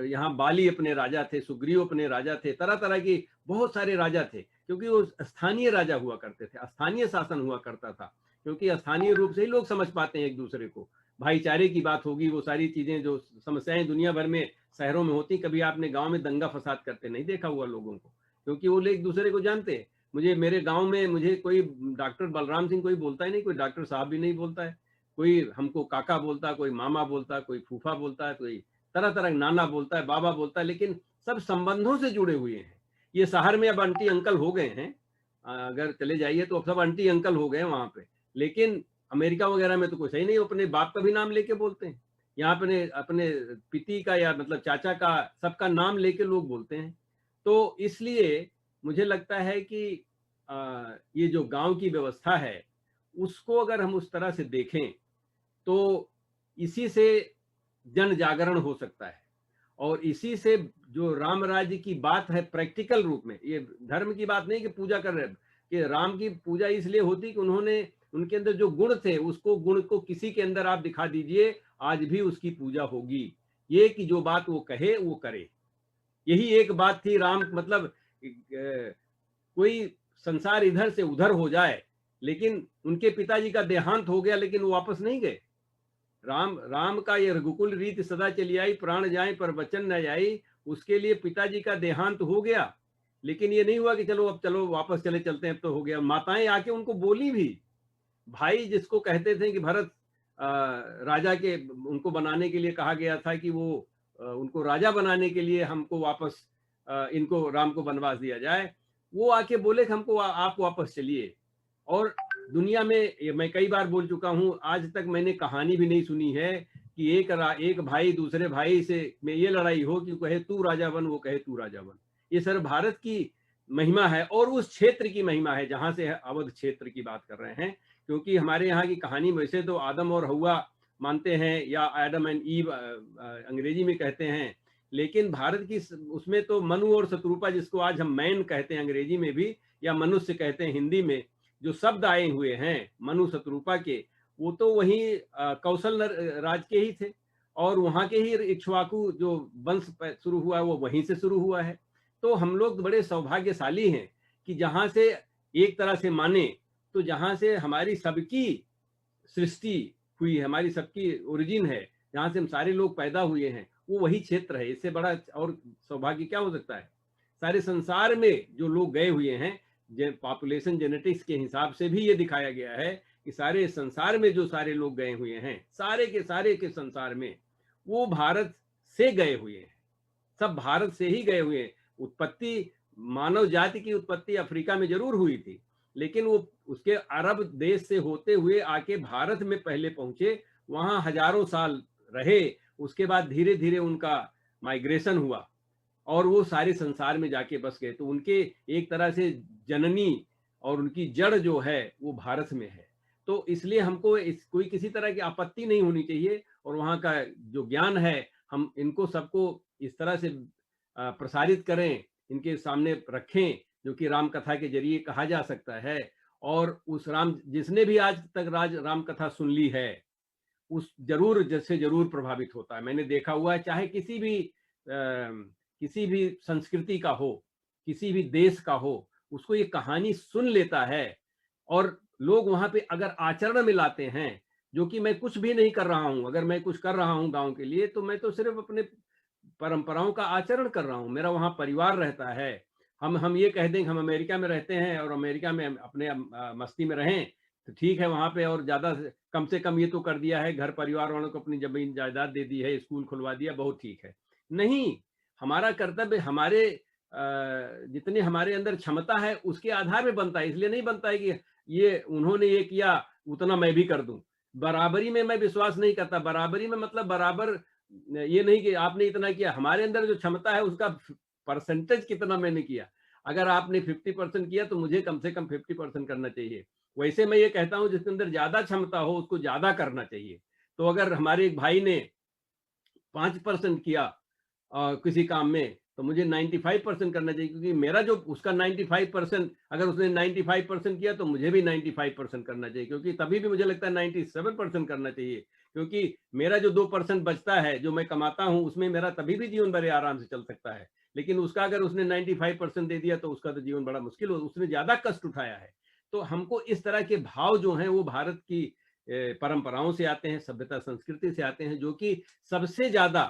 यहाँ बाली अपने राजा थे, सुग्रीव अपने राजा थे, तरह तरह की बहुत सारे राजा थे, क्योंकि वो स्थानीय राजा हुआ करते थे, स्थानीय शासन हुआ करता था। क्योंकि स्थानीय रूप से ही लोग समझ पाते हैं एक दूसरे को, भाईचारे की बात होगी, वो सारी चीजें जो समस्याएं दुनिया भर में शहरों में होती, कभी आपने गांव में दंगा फसाद करते नहीं देखा हुआ लोगों को, क्योंकि वो लोग एक दूसरे को जानते हैं। मेरे गांव में मुझे कोई डॉक्टर बलराम सिंह कोई बोलता ही नहीं, कोई डॉक्टर साहब भी नहीं बोलता है, कोई हमको काका बोलता है, कोई मामा बोलता है, कोई फूफा बोलता है, कोई तरह तरह नाना बोलता है, बाबा बोलता है, लेकिन सब संबंधों से जुड़े हुए हैं। ये शहर में अब आंटी अंकल हो गए हैं, अगर चले जाइए तो अब सब आंटी अंकल हो गए हैं वहां पे। लेकिन अमेरिका वगैरह में तो कुछ ही नहीं, अपने बाप का भी नाम लेके बोलते हैं। यहाँ अपने पिती का या मतलब चाचा का, सबका नाम लेके लोग बोलते हैं। तो इसलिए मुझे लगता है कि ये जो गांव की व्यवस्था है, उसको अगर हम उस तरह से देखें तो इसी से जन जागरण हो सकता है। और इसी से जो राम राज्य की बात है प्रैक्टिकल रूप में, ये धर्म की बात नहीं कि पूजा कर रहे, कि राम की पूजा इसलिए होती कि उनके अंदर जो गुण थे, उसको गुण को किसी के अंदर आप दिखा दीजिए, आज भी उसकी पूजा होगी। ये कि जो बात वो कहे वो करे, यही एक बात थी। राम मतलब कोई संसार इधर से उधर हो जाए, लेकिन उनके पिताजी का देहांत हो गया, लेकिन वो वापस नहीं गए। राम का ये रघुकुल रीत सदा चली आई, प्राण जाए पर वचन न जाई। उसके लिए पिताजी का देहांत हो गया, लेकिन ये नहीं हुआ कि चलो वापस चलते हैं, अब तो हो गया। माताएं आके उनको बोली भी भाई जिसको कहते थे कि भरत राजा के, उनको बनाने के लिए कहा गया था कि वो उनको राजा बनाने के लिए हमको वापस इनको राम को वनवास दिया जाए, वो आके बोले कि हमको आप वापस चलिए। और दुनिया में मैं कई बार बोल चुका हूँ, आज तक मैंने कहानी भी नहीं सुनी है कि एक भाई दूसरे भाई से में ये लड़ाई हो कि कहे तू राजा बन, वो कहे तू राजा बन। ये सर भारत की महिमा है और उस क्षेत्र की महिमा है जहां से अवध क्षेत्र की बात कर रहे हैं। क्योंकि हमारे यहाँ की कहानी में वैसे तो आदम और हवा मानते हैं, या एडम एंड ईव अंग्रेजी में कहते हैं, लेकिन भारत की उसमें तो मनु और शत्रुपा, जिसको आज हम मैन कहते हैं अंग्रेजी में भी, या मनुष्य कहते हैं हिंदी में, जो शब्द आए हुए हैं मनु शत्रुपा के, वो तो वही कौशल राज के ही थे, और वहां के ही इक्ष्वाकु जो वंश शुरू हुआ वो वहीं से शुरू हुआ है। तो हम लोग बड़े सौभाग्यशाली हैं कि जहां से एक तरह से माने तो जहां से हमारी सबकी सृष्टि हुई है, हमारी सबकी ओरिजिन है, जहां से हम सारे लोग पैदा हुए हैं, वो वही क्षेत्र है। इससे बड़ा और सौभाग्य क्या हो सकता है। सारे संसार में जो लोग गए हुए हैं, पॉपुलेशन जेनेटिक्स के हिसाब से भी ये दिखाया गया है कि सारे संसार में जो सारे लोग गए हुए हैं, सारे के संसार में, वो भारत से गए हुए हैं, सब भारत से ही गए हुए हैं। उत्पत्ति, मानव जाति की उत्पत्ति अफ्रीका में जरूर हुई थी, लेकिन वो उसके अरब देश से होते हुए आके भारत में पहले पहुंचे, वहां हजारों साल रहे, उसके बाद धीरे धीरे उनका माइग्रेशन हुआ और वो सारे संसार में जाके बस गए। तो उनके एक तरह से जननी और उनकी जड़ जो है वो भारत में है। तो इसलिए हमको कोई किसी तरह की आपत्ति नहीं होनी चाहिए, और वहाँ का जो ज्ञान है हम इनको सबको इस तरह से प्रसारित करें, इनके सामने रखें, जो कि राम कथा के जरिए कहा जा सकता है। और उस राम, जिसने भी आज तक राम कथा सुन ली है, उस जरूर प्रभावित होता है। मैंने देखा हुआ है, चाहे किसी भी संस्कृति का हो, किसी भी देश का हो, उसको ये कहानी सुन लेता है, और लोग वहां पे अगर आचरण में लाते हैं, जो कि मैं कुछ भी नहीं कर रहा हूं, अगर मैं कुछ कर रहा हूं गांव के लिए, तो मैं तो सिर्फ अपने परंपराओं का आचरण कर रहा हूं, मेरा वहां परिवार रहता है। हम ये कह दें कि हम अमेरिका में रहते हैं और अमेरिका में अपने मस्ती में रहें तो ठीक है वहां पे, और ज्यादा कम से कम ये तो कर दिया है, घर परिवार वालों को अपनी जमीन जायदाद दे दी है, स्कूल खुलवा दिया, बहुत ठीक है। नहीं, हमारा कर्तव्य हमारे जितने हमारे अंदर क्षमता है उसके आधार में बनता है। इसलिए नहीं बनता है कि ये उन्होंने ये किया उतना मैं भी कर दूं। बराबरी में मैं विश्वास नहीं करता। बराबरी में मतलब बराबर ये नहीं कि आपने इतना किया, हमारे अंदर जो क्षमता है उसका परसेंटेज कितना मैंने किया। अगर आपने 50% किया तो मुझे कम से कम 50% करना चाहिए। वैसे मैं ये कहता हूं जिसके अंदर ज्यादा क्षमता हो उसको ज्यादा करना चाहिए। तो अगर हमारे एक भाई ने 5% किया किसी काम में, तो मुझे 95% करना चाहिए, क्योंकि मेरा जो उसका 95%, अगर उसने 95% किया तो मुझे भी 95% करना चाहिए, क्योंकि तभी भी मुझे लगता है 97% करना चाहिए, क्योंकि मेरा जो 2% बचता है जो मैं कमाता हूं, उसमें मेरा तभी भी जीवन बड़े आराम से चल सकता है। लेकिन उसका अगर उसने 95% दे दिया तो उसका तो जीवन बड़ा मुश्किल हो, उसने ज्यादा कष्ट उठाया है। तो हमको इस तरह के भाव जो हैं वो भारत की परंपराओं से आते हैं, सभ्यता संस्कृति से आते हैं, जो कि सबसे ज्यादा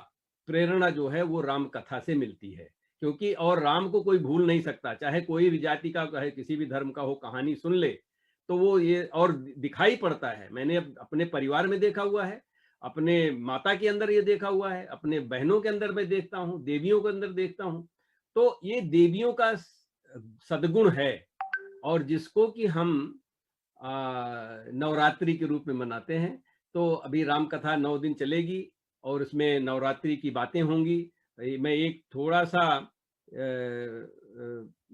प्रेरणा जो है वो राम कथा से मिलती है। क्योंकि और राम को कोई भूल नहीं सकता, चाहे कोई भी जाति का, चाहे किसी भी धर्म का हो, कहानी सुन ले तो वो ये और दिखाई पड़ता है। मैंने अपने परिवार में देखा हुआ है, अपने माता के अंदर ये देखा हुआ है, अपने बहनों के अंदर मैं देखता हूँ, देवियों के अंदर देखता हूँ। तो ये देवियों का सद्गुण है, और जिसको कि हम नवरात्रि के रूप में मनाते हैं। तो अभी राम कथा 9 दिन चलेगी और उसमें नवरात्रि की बातें होंगी। मैं एक थोड़ा सा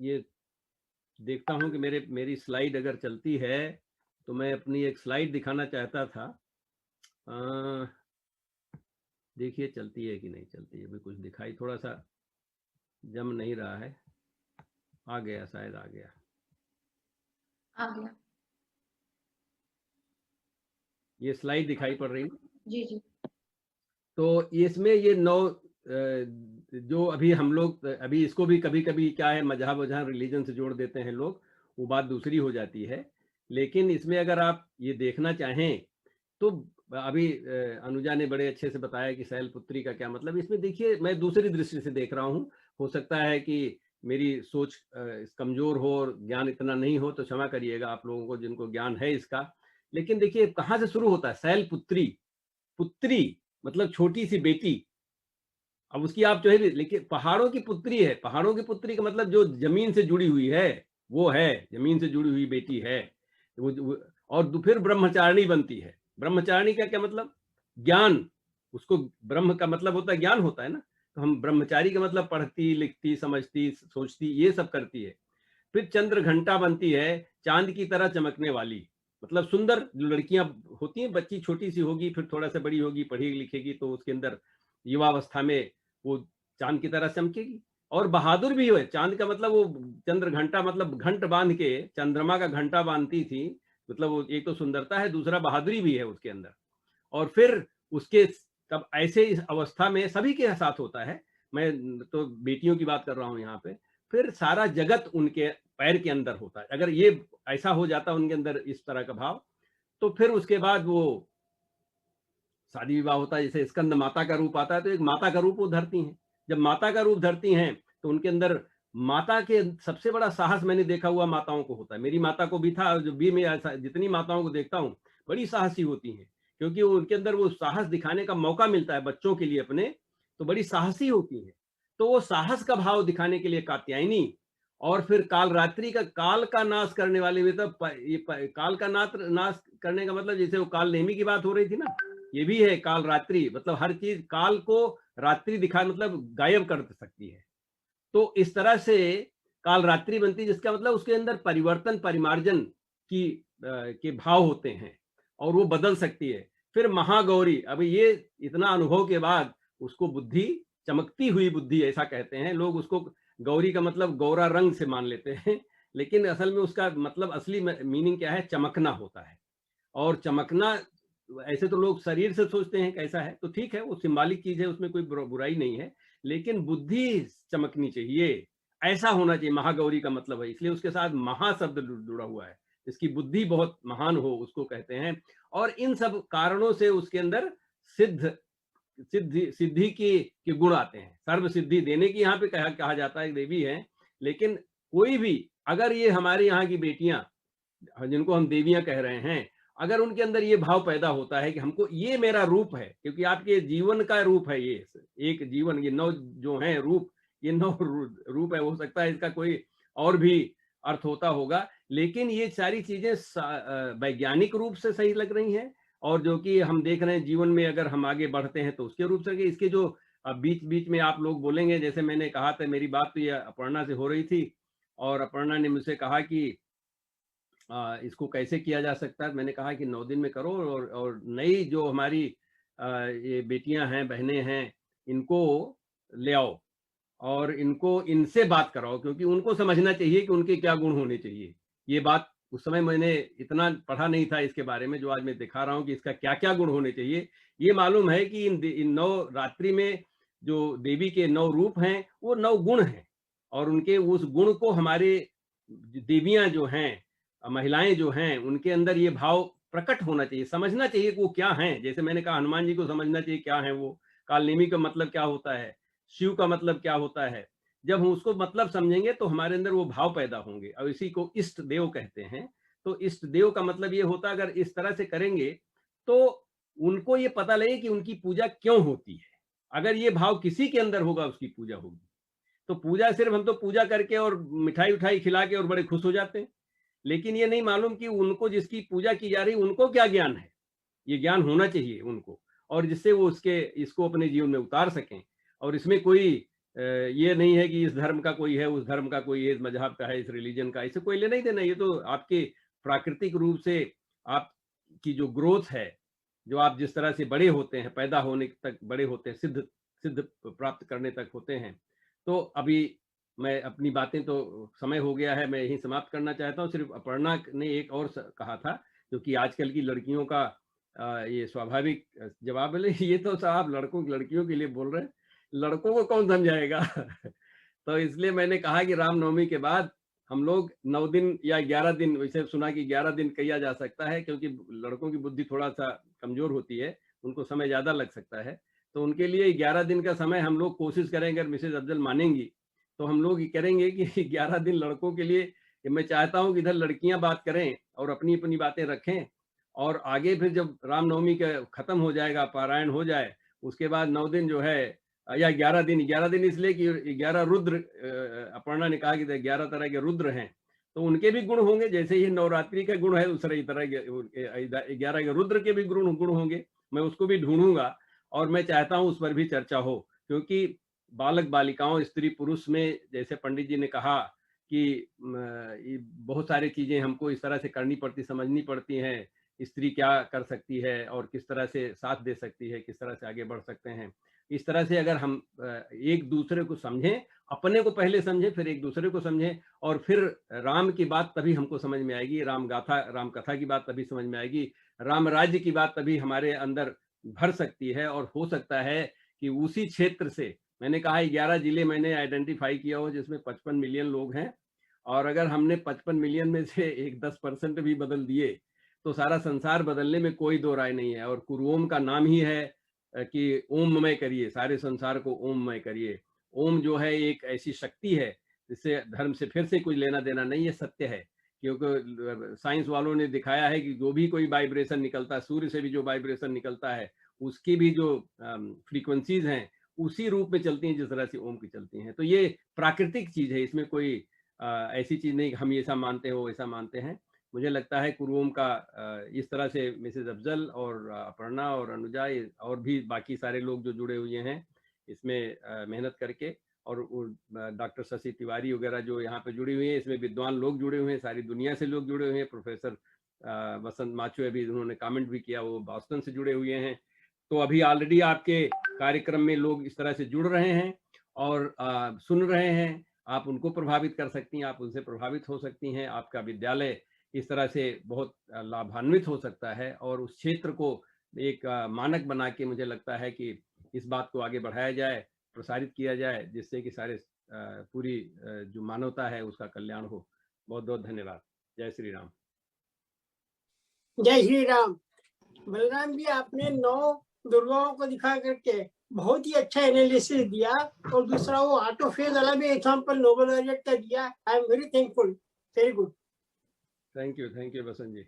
ये देखता हूं कि मेरी स्लाइड अगर चलती है तो मैं अपनी एक स्लाइड दिखाना चाहता था। देखिए चलती है कि नहीं चलती है। अभी कुछ दिखाई थोड़ा सा जम नहीं रहा है। आ गया, शायद आ गया। ये स्लाइड दिखाई पड़ रही है? जी जी। तो इसमें ये 9 जो अभी हम लोग अभी इसको भी कभी कभी क्या है, मजहब वजहब रिलीजन से जोड़ देते हैं लोग, वो बात दूसरी हो जाती है। लेकिन इसमें अगर आप ये देखना चाहें तो अभी अनुजा ने बड़े अच्छे से बताया कि शैलपुत्री का क्या मतलब। इसमें देखिए मैं दूसरी दृष्टि से देख रहा हूँ। हो सकता है कि मेरी सोच कमजोर हो और ज्ञान इतना नहीं हो, तो क्षमा करिएगा आप लोगों को जिनको ज्ञान है इसका। लेकिन देखिए कहाँ से शुरू होता है, शैल पुत्री, पुत्री मतलब छोटी सी बेटी। अब उसकी आप जो है, लेकिन पहाड़ों की पुत्री है, पहाड़ों की पुत्री का मतलब जो जमीन से जुड़ी हुई है, वो है जमीन से जुड़ी हुई बेटी है वो। और फिर ब्रह्मचारिणी बनती है। ब्रह्मचारिणी का क्या मतलब, ज्ञान, उसको ब्रह्म का मतलब होता है ज्ञान होता है ना, तो हम ब्रह्मचारी का मतलब पढ़ती लिखती समझती सोचती ये सब करती है। फिर चंद्र घंटा बनती है, चांद की तरह चमकने वाली, मतलब सुंदर। जो लड़कियां होती हैं, बच्ची छोटी सी होगी, फिर थोड़ा सा बड़ी होगी, पढ़ेगी लिखेगी, तो उसके अंदर युवावस्था में वो चांद की तरह चमकेगी। और बहादुर भी है, चांद का मतलब वो चंद्र घंटा मतलब घंट बांध के चंद्रमा का घंटा बांधती थी, मतलब वो एक तो सुंदरता है, दूसरा बहादुरी भी है उसके अंदर। और फिर उसके तब ऐसे इस अवस्था में सभी के साथ होता है, मैं तो बेटियों की बात कर रहा हूँ यहाँ पे, फिर सारा जगत उनके पैर के अंदर होता है। अगर ये ऐसा हो जाता उनके अंदर इस तरह का भाव, तो फिर उसके बाद वो शादी विवाह होता है। जैसे स्कंद माता का रूप आता है, तो एक माता का रूप वो धरती हैं। जब माता का रूप धरती हैं तो उनके अंदर माता के सबसे बड़ा साहस मैंने देखा हुआ माताओं को होता है। मेरी माता को भी था, जो भी मैं जितनी माताओं को देखता हूँ बड़ी साहसी होती हैं, क्योंकि वो उनके अंदर वो साहस दिखाने का मौका मिलता है बच्चों के लिए अपने, तो बड़ी साहसी होती हैं। तो वो साहस का भाव दिखाने के लिए कात्यायनी, और फिर काल रात्रि का, काल का नाश करने वाले भी, तब काल का नाश करने का मतलब जैसे वो काल नेमी की बात हो रही थी ना, ये भी है काल रात्रि, मतलब हर चीज काल को रात्रि दिखा मतलब गायब कर सकती है। तो इस तरह से काल रात्रि बनती है, जिसका मतलब उसके अंदर परिवर्तन परिमार्जन की के भाव होते हैं और वो बदल सकती है। फिर महागौरी, अब ये इतना अनुभव के बाद उसको बुद्धि, चमकती हुई बुद्धि ऐसा कहते हैं लोग उसको। गौरी का मतलब गौरा रंग से मान लेते हैं, लेकिन असल में उसका मतलब असली मीनिंग क्या है, चमकना होता है। और चमकना ऐसे तो लोग शरीर से सोचते हैं कैसा है, तो ठीक है वो सिंबॉलिक चीज है, उसमें कोई बुराई नहीं है, लेकिन बुद्धि चमकनी चाहिए, ऐसा होना चाहिए। महागौरी का मतलब है, इसलिए उसके साथ महा शब्द जुड़ा हुआ है, इसकी बुद्धि बहुत महान हो उसको कहते हैं। और इन सब कारणों से उसके अंदर सिद्ध सिद्धि के गुण आते हैं। सर्व सिद्धि देने की यहाँ पे कहा जाता है, देवी है। लेकिन कोई भी, अगर ये हमारे यहाँ की बेटियां जिनको हम देवियां कह रहे हैं, अगर उनके अंदर ये भाव पैदा होता है कि हमको ये मेरा रूप है, क्योंकि आपके जीवन का रूप है ये, एक जीवन, ये 9 जो है रूप, ये 9 रूप है। हो सकता है इसका कोई और भी अर्थ होता होगा, लेकिन ये सारी चीजें वैज्ञानिक रूप से सही लग रही हैं, और जो कि हम देख रहे हैं जीवन में अगर हम आगे बढ़ते हैं तो उसके रूप से। इसके जो बीच बीच में आप लोग बोलेंगे, जैसे मैंने कहा था, मेरी बात तो ये अपर्णा से हो रही थी, और अपर्णा ने मुझसे कहा कि इसको कैसे किया जा सकता है। मैंने कहा कि 9 दिन में करो, और नई जो हमारी ये बेटियां हैं, बहनें हैं, इनको ले आओ और इनको इनसे बात कराओ, क्योंकि उनको समझना चाहिए कि उनके क्या गुण होने चाहिए। ये बात उस समय मैंने इतना पढ़ा नहीं था इसके बारे में, जो आज मैं दिखा रहा हूँ कि इसका क्या क्या गुण होने चाहिए। ये मालूम है कि इन 9 रात्रि में जो देवी के 9 रूप हैं वो 9 गुण हैं, और उनके उस गुण को हमारे देवियां जो हैं, महिलाएं जो हैं, उनके अंदर ये भाव प्रकट होना चाहिए, समझना चाहिए कि वो क्या हैं। जैसे मैंने कहा, हनुमान जी को समझना चाहिए क्या है वो, कालनेमी का मतलब क्या होता है, शिव का मतलब क्या होता है। जब हम उसको मतलब समझेंगे तो हमारे अंदर वो भाव पैदा होंगे, और इसी को इष्ट देव कहते हैं। तो इष्ट देव का मतलब ये होता है, अगर इस तरह से करेंगे तो उनको ये पता लगे कि उनकी पूजा क्यों होती है। अगर ये भाव किसी के अंदर होगा, उसकी पूजा होगी। तो पूजा सिर्फ हम तो पूजा करके और मिठाई उठाई खिला के और बड़े खुश हो जाते हैं, लेकिन ये नहीं मालूम कि उनको जिसकी पूजा की जा रही उनको क्या ज्ञान है। ये ज्ञान होना चाहिए उनको, और जिससे वो इसको अपने जीवन में उतार सकें। और इसमें कोई ये नहीं है कि इस धर्म का कोई है, उस धर्म का कोई है, इस मजहब का है, इस रिलीजन का, इसे कोई लेना ही देना। ये तो आपके प्राकृतिक रूप से आपकी जो ग्रोथ है, जो आप जिस तरह से बड़े होते हैं, पैदा होने तक बड़े होते हैं, सिद्ध सिद्ध प्राप्त करने तक होते हैं। तो अभी मैं अपनी बातें, तो समय हो गया है, मैं यही समाप्त करना चाहता हूँ। सिर्फ अपर्णा ने एक और कहा था, जो कि आजकल की लड़कियों का ये स्वाभाविक जवाब बोले, ये तो साहब लड़कियों के लिए बोल रहे हैं, लड़कों को कौन समझाएगा। तो इसलिए मैंने कहा कि रामनवमी के बाद हम लोग 9 दिन या 11 दिन, वैसे सुना कि 11 दिन किया जा सकता है, क्योंकि लड़कों की बुद्धि थोड़ा सा कमजोर होती है, उनको समय ज्यादा लग सकता है। तो उनके लिए 11 दिन का समय हम लोग कोशिश करेंगे, अगर मिसेज अफजल मानेंगी तो हम लोग ये करेंगे कि 11 दिन लड़कों के लिए। मैं चाहता हूँ कि इधर लड़कियां बात करें और अपनी अपनी बातें रखें, और आगे फिर जब रामनवमी का खत्म हो जाएगा, पारायण हो जाए, उसके बाद 9 दिन जो है या 11 दिन इसलिए कि 11 रुद्र, अपर्णा ने कहा कि 11 तरह के रुद्र हैं, तो उनके भी गुण होंगे, जैसे ही नवरात्रि का गुण है दूसरे तरह के 11 के रुद्र के भी गुण होंगे। मैं उसको भी ढूंढूंगा और मैं चाहता हूं उस पर भी चर्चा हो, क्योंकि बालक बालिकाओं, स्त्री पुरुष में, जैसे पंडित जी ने कहा कि बहुत सारी चीजें हमको इस तरह से करनी पड़ती, समझनी पड़ती हैं, स्त्री क्या कर सकती है और किस तरह से साथ दे सकती है, किस तरह से आगे बढ़ सकते हैं। इस तरह से अगर हम एक दूसरे को समझें, अपने को पहले समझें, फिर एक दूसरे को समझें, और फिर राम की बात तभी हमको समझ में आएगी, राम गाथा, राम कथा की बात तभी समझ में आएगी, राम राज्य की बात तभी हमारे अंदर भर सकती है। और हो सकता है कि उसी क्षेत्र से, मैंने कहा 11 जिले मैंने आइडेंटिफाई किया हो जिसमें 55 मिलियन लोग हैं, और अगर हमने 55 मिलियन में से एक 10% भी बदल दिए तो सारा संसार बदलने में कोई दो राय नहीं है। और कुरुओम का नाम ही है कि ओममय करिए, सारे संसार को ओममय करिए। ओम जो है एक ऐसी शक्ति है जिससे धर्म से फिर से कोई लेना देना नहीं है, सत्य है। क्योंकि साइंस वालों ने दिखाया है कि जो भी कोई वाइब्रेशन निकलता है, सूर्य से भी जो वाइब्रेशन निकलता है, उसकी भी जो फ्रीक्वेंसीज हैं उसी रूप में चलती हैं जिस तरह से ओम की चलती हैं। तो ये प्राकृतिक चीज है, इसमें कोई ऐसी चीज नहीं हम ऐसा मानते हो वैसा मानते हैं। मुझे लगता है कुरुओम का इस तरह से मिसेज अफजल और अपर्णा और अनुजा और भी बाकी सारे लोग जो जुड़े हुए हैं इसमें मेहनत करके, और डॉक्टर शशि तिवारी वगैरह जो यहाँ पे जुड़ी हुई हैं, इसमें विद्वान लोग जुड़े हुए हैं, सारी दुनिया से लोग जुड़े हुए हैं। प्रोफेसर वसंत माचो अभी उन्होंने कमेंट भी किया, वो बॉस्टन से जुड़े हुए हैं। तो अभी ऑलरेडी आपके कार्यक्रम में लोग इस तरह से जुड़ रहे हैं और सुन रहे हैं। आप उनको प्रभावित कर सकती हैं, आप उनसे प्रभावित हो सकती हैं। आपका विद्यालय इस तरह से बहुत लाभान्वित हो सकता है और उस क्षेत्र को एक मानक बना के मुझे लगता है कि इस बात को आगे बढ़ाया जाए, प्रसारित किया जाए, जिससे कि सारे पूरी जो मानवता है उसका कल्याण हो। बहुत बहुत धन्यवाद। जय श्री राम। जय श्री राम। बलराम जी, आपने 9 दुर्गाओं को दिखा करके बहुत ही अच्छा एनालिसिस दिया, और दूसरा वो ऑटोफेज वाला भी एग्जांपल नोबेल laureate का दिया। I am very thankful, very good. Thank you Basant ji.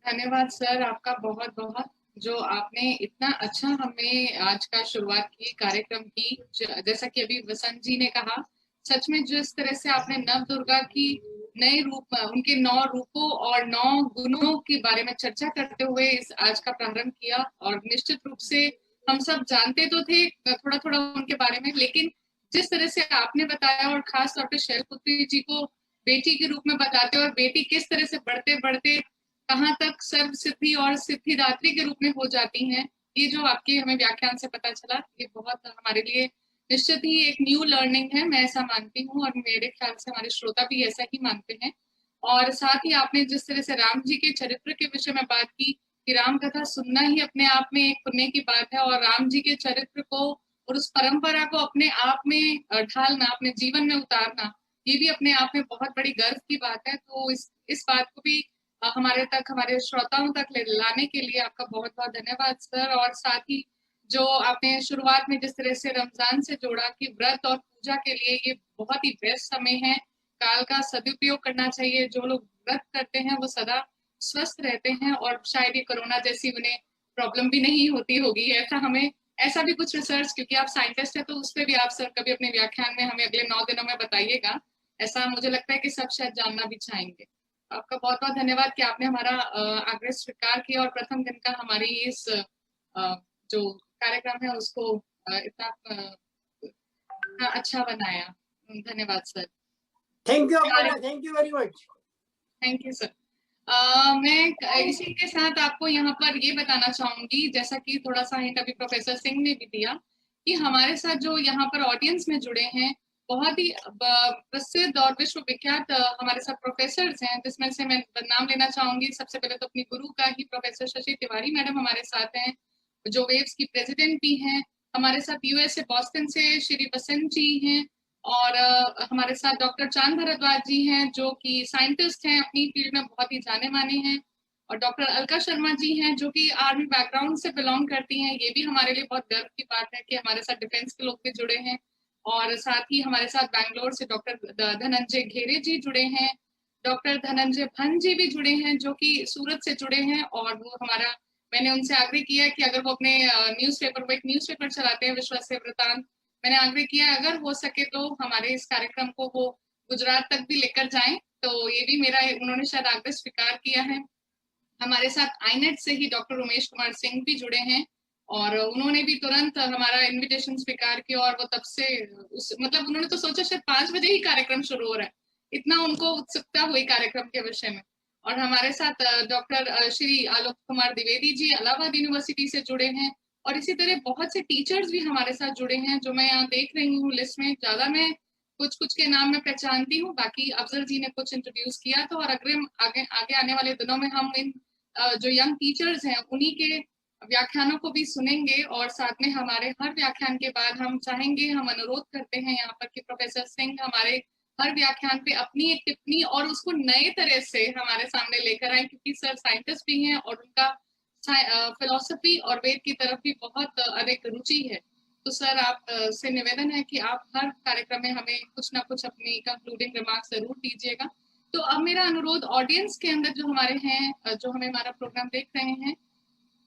धन्यवाद सर, आपका बहुत बहुत, जो आपने इतना अच्छा हमें आज का शुरुआत की कार्यक्रम की। जैसा कि अभी वसंत जी ने कहा, सच में जिस तरह से आपने नव दुर्गा की नए रूप, उनके 9 रूपों और 9 गुणों के बारे में चर्चा करते हुए इस आज का प्रारंभ किया, और निश्चित रूप से हम सब जानते तो थे थोड़ा थोड़ा उनके बारे में, लेकिन जिस तरह से आपने बताया, और खास तौर पे शैलपुत्री जी को बेटी के रूप में बताते, और बेटी किस तरह से बढ़ते बढ़ते कहाँ तक सर्व सिद्धि और सिद्धिदात्री के रूप में हो जाती हैं, ये जो आपके हमें व्याख्यान से पता चला, ये बहुत हमारे लिए निश्चित ही एक न्यू लर्निंग है, मैं ऐसा मानती हूँ, और मेरे ख्याल से हमारे श्रोता भी ऐसा ही मानते हैं। और साथ ही आपने जिस तरह से राम जी के चरित्र के विषय में बात की कि राम कथा सुनना ही अपने आप में एक पुण्य की बात है, और राम जी के चरित्र को और उस परंपरा को अपने आप में ढालना, अपने जीवन में उतारना, ये भी अपने आप में बहुत बड़ी गर्व की बात है। तो इस बात को भी हमारे तक, हमारे श्रोताओं तक लाने के लिए आपका बहुत बहुत धन्यवाद सर। और साथ ही जो आपने शुरुआत में जिस तरह से रमजान से जोड़ा कि व्रत और पूजा के लिए ये बहुत ही बेस्ट समय है, काल का सदुपयोग करना चाहिए। जो लोग व्रत करते हैं वो सदा स्वस्थ रहते हैं, और शायद ये कोरोना जैसी उन्हें प्रॉब्लम भी नहीं होती होगी, ऐसा हमें, ऐसा भी कुछ रिसर्च, क्योंकि आप साइंटिस्ट है, तो उस पर भी आप सर कभी अपने व्याख्यान में हमें अगले 9 दिनों में बताइएगा। ऐसा मुझे लगता है कि सब शायद जानना भी चाहेंगे। आपका बहुत बहुत धन्यवाद कि आपने हमारा आग्रह स्वीकार किया, और प्रथम दिन का हमारी इस जो कार्यक्रम है उसको इतना अच्छा बनाया। धन्यवाद sir. Thank you, thank you very much. Thank you sir. मैं इसी के साथ आपको यहाँ पर ये बताना चाहूंगी, जैसा कि थोड़ा सा हिंट अभी प्रोफेसर सिंह ने भी दिया, कि हमारे साथ जो यहाँ पर ऑडियंस में जुड़े हैं बहुत ही प्रसिद्ध और विश्वविख्यात हमारे साथ प्रोफेसर हैं, जिसमें से मैं नाम लेना चाहूंगी सबसे पहले तो अपनी गुरु का ही, प्रोफेसर शशि तिवारी मैडम हमारे साथ हैं, जो वेव्स की प्रेसिडेंट भी हैं। हमारे साथ यूएसए बॉस्टन से श्री बसंत जी हैं, और हमारे साथ डॉक्टर चांद भारद्वाज जी हैं, जो कि साइंटिस्ट हैं, अपनी फील्ड में बहुत ही जाने माने हैं, और डॉक्टर अलका शर्मा जी हैं, जो कि आर्मी बैकग्राउंड से बिलोंग करती हैं। ये भी हमारे लिए बहुत गर्व की बात है कि हमारे साथ डिफेंस के लोग भी जुड़े हैं। और साथ ही हमारे साथ बैंगलोर से डॉक्टर धनंजय घेरे जी जुड़े हैं, डॉक्टर धनंजय भन जी भी जुड़े हैं, जो कि सूरत से जुड़े हैं, और वो हमारा, मैंने उनसे आग्रह किया कि अगर वो अपने न्यूज़पेपर, वो एक न्यूज़पेपर चलाते हैं विश्वास वृतांत, मैंने आग्रह किया अगर हो सके तो हमारे इस कार्यक्रम को वो गुजरात तक भी लेकर जाएं, तो ये भी मेरा, उन्होंने शायद आग्रह स्वीकार किया है। हमारे साथ आईनेट से ही डॉक्टर उमेश कुमार सिंह भी जुड़े हैं, और उन्होंने भी तुरंत हमारा इनविटेशन स्वीकार किया, और वो तब से मतलब उन्होंने तो सोचा शायद 5 बजे ही कार्यक्रम शुरू हो रहा है, इतना उनको उत्सुकता हुई कार्यक्रम के विषय में। और हमारे साथ डॉक्टर श्री आलोक कुमार द्विवेदी जी इलाहाबाद यूनिवर्सिटी से जुड़े हैं, और इसी तरह बहुत से टीचर्स भी हमारे साथ जुड़े हैं, जो मैं यहाँ देख रही हूँ लिस्ट में। ज्यादा मैं कुछ के नाम मैं पहचानती हूँ, बाकी अफजल जी ने कुछ इंट्रोड्यूस किया, तो और अग्रिम आगे आने वाले दिनों में हम इन जो यंग टीचर्स हैं उन्हीं के व्याख्यानों को भी सुनेंगे, और साथ में हमारे हर व्याख्यान के बाद हम चाहेंगे, हम अनुरोध करते हैं यहाँ पर कि प्रोफेसर सिंह हमारे हर व्याख्यान पे अपनी एक टिप्पणी और उसको नए तरह से हमारे सामने लेकर आए, क्योंकि सर साइंटिस्ट भी हैं और उनका फिलॉसफी और वेद की तरफ भी बहुत अधिक रुचि है। तो सर आप से निवेदन है कि आप हर कार्यक्रम में हमें कुछ ना कुछ अपनी कंक्लूडिंग रिमार्क्स जरूर दीजिएगा। तो अब मेरा अनुरोध ऑडियंस के अंदर जो हमारे हैं, जो हमें हमारा प्रोग्राम देख रहे हैं,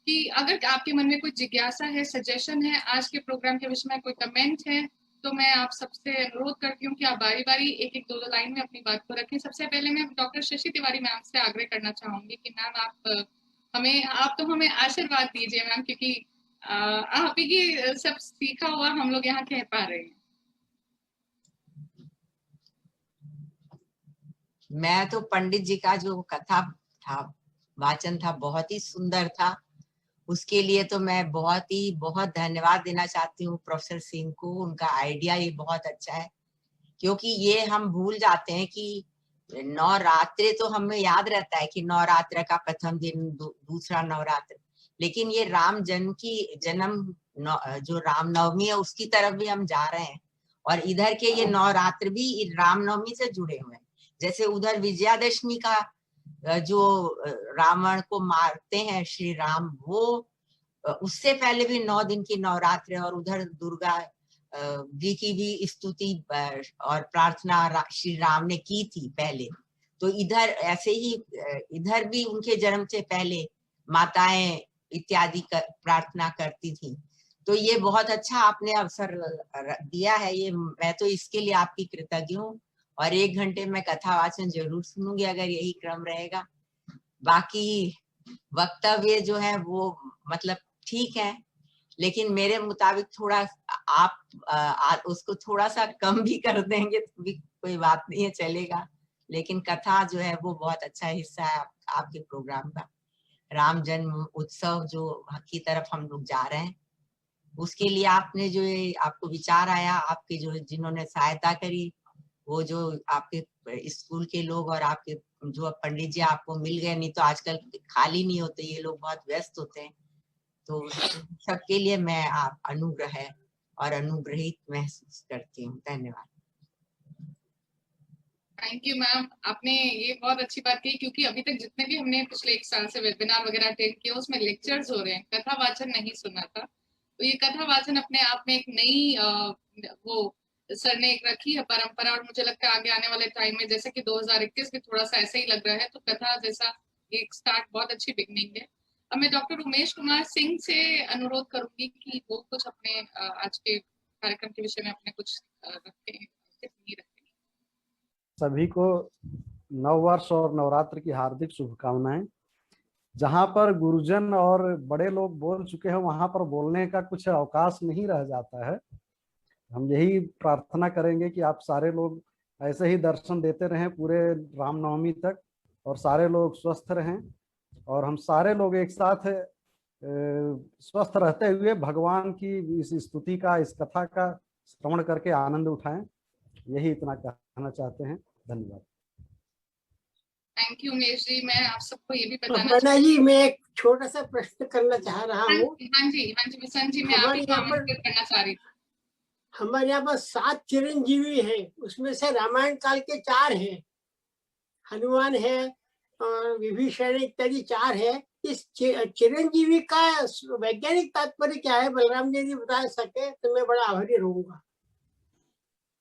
कि अगर आपके मन में कोई जिज्ञासा है, सजेशन है, आज के प्रोग्राम के विषय में कोई कमेंट है, तो मैं आप सबसे अनुरोध करती हूँ कि आप बारी बारी एक दो लाइन में अपनी बात को रखें। सबसे पहले मैं डॉक्टर शशि तिवारी मैम से आग्रह करना चाहूंगी कि मैम आप तो हमें आशीर्वाद दीजिए मैम, क्योंकि आप ही सब सीखा हुआ हम लोग यहाँ कह पा रहे हैं। मैं तो पंडित जी का जो कथा था, वाचन था, बहुत ही सुंदर था। उसके लिए तो मैं बहुत धन्यवाद देना चाहती हूँ प्रोफेसर सिंह को। उनका आइडिया ये बहुत अच्छा है, क्योंकि ये हम भूल जाते हैं कि नवरात्रि तो हमें याद रहता है कि नवरात्र का प्रथम दिन, दूसरा नवरात्र, लेकिन ये राम जन्म की जो रामनवमी है उसकी तरफ भी हम जा रहे हैं, और इधर के ये नवरात्र भी रामनवमी से जुड़े हुए हैं। जैसे उधर विजयादशमी का जो रावण को मारते हैं श्री राम, वो उससे पहले भी 9 दिन की नवरात्र, और उधर दुर्गा जी की भी स्तुति और प्रार्थना श्री राम ने की थी पहले। तो इधर ऐसे ही इधर भी उनके जन्म से पहले माताएं इत्यादि प्रार्थना करती थी। तो ये बहुत अच्छा आपने अवसर दिया है, ये मैं तो इसके लिए आपकी कृतज्ञ हूँ। और 1 घंटे में कथा वाचन जरूर सुनूंगी अगर यही क्रम रहेगा। बाकी वक्तव्य जो है वो मतलब ठीक है, लेकिन मेरे मुताबिक थोड़ा आप उसको थोड़ा सा कम भी कर देंगे तो भी कोई बात नहीं है, चलेगा। लेकिन कथा जो है वो बहुत अच्छा हिस्सा है आपके प्रोग्राम का। राम जन्म उत्सव जो की तरफ हम लोग जा रहे हैं, उसके लिए आपने जो आपको विचार आया, आपके जो जिन्होंने सहायता करी, वो जो आपके स्कूल के लोग और आपके जो पंडित जी आपको मिल गए, नहीं तो आजकल खाली नहीं होते, ये लोग बहुत व्यस्त होते हैं। तो सबके लिए मैं आप अनुग्रह और अनुग्रहित महसूस करती हूँ। धन्यवाद। थैंक यू मैम, आपने ये बहुत अच्छी बात की, क्योंकि अभी तक जितने भी हमने पिछले 1 साल से वेबिनार वगैरह अटेंड किया उसमें लेक्चर्स हो रहे हैं, कथा वाचन नहीं सुना था। तो ये कथा वाचन अपने आप में एक नई वो सर ने एक रखी है परंपरा, और मुझे लगता है आगे आने वाले टाइम में, जैसे कि 2021 भी थोड़ा सा ऐसा ही लग रहा है, तो कथा जैसा एक स्टार्ट बहुत अच्छी बिगनिंग है। अब मैं डॉक्टर उमेश कुमार सिंह से अनुरोध करूंगी कि वो कुछ अपने आज के कार्यक्रम के विषय में अपने कुछ रखें। सभी को नववर्ष और नवरात्र की हार्दिक शुभकामनाएं। जहां पर गुरुजन और बड़े लोग बोल चुके हैं वहां पर बोलने का कुछ अवकाश नहीं रह जाता है। हम यही प्रार्थना करेंगे कि आप सारे लोग ऐसे ही दर्शन देते रहें पूरे रामनवमी तक, और सारे लोग स्वस्थ रहें, और हम सारे लोग एक साथ स्वस्थ रहते हुए भगवान की इस स्तुति का, इस कथा का श्रवण करके आनंद उठाएं। यही इतना कहना चाहते हैं। धन्यवाद। Thank you Umesh ji. मैं आप सबको ये भी बताना जी, मैं एक छोटा सा प्रश्न करना चाह रहा हूँ। हाँ जी बसंत जी, मैं आप ही को आमंत्रित करना चाह रही थी। हमारे यहाँ पर 7 चिरंजीवी है, उसमें से रामायण काल के 4 हैं, हनुमान है और विभीषण इत्यादि 4 है। इस चिरंजीवी का वैज्ञानिक तात्पर्य क्या है, बलराम जी बता सके तो मैं बड़ा आभारी रहूंगा।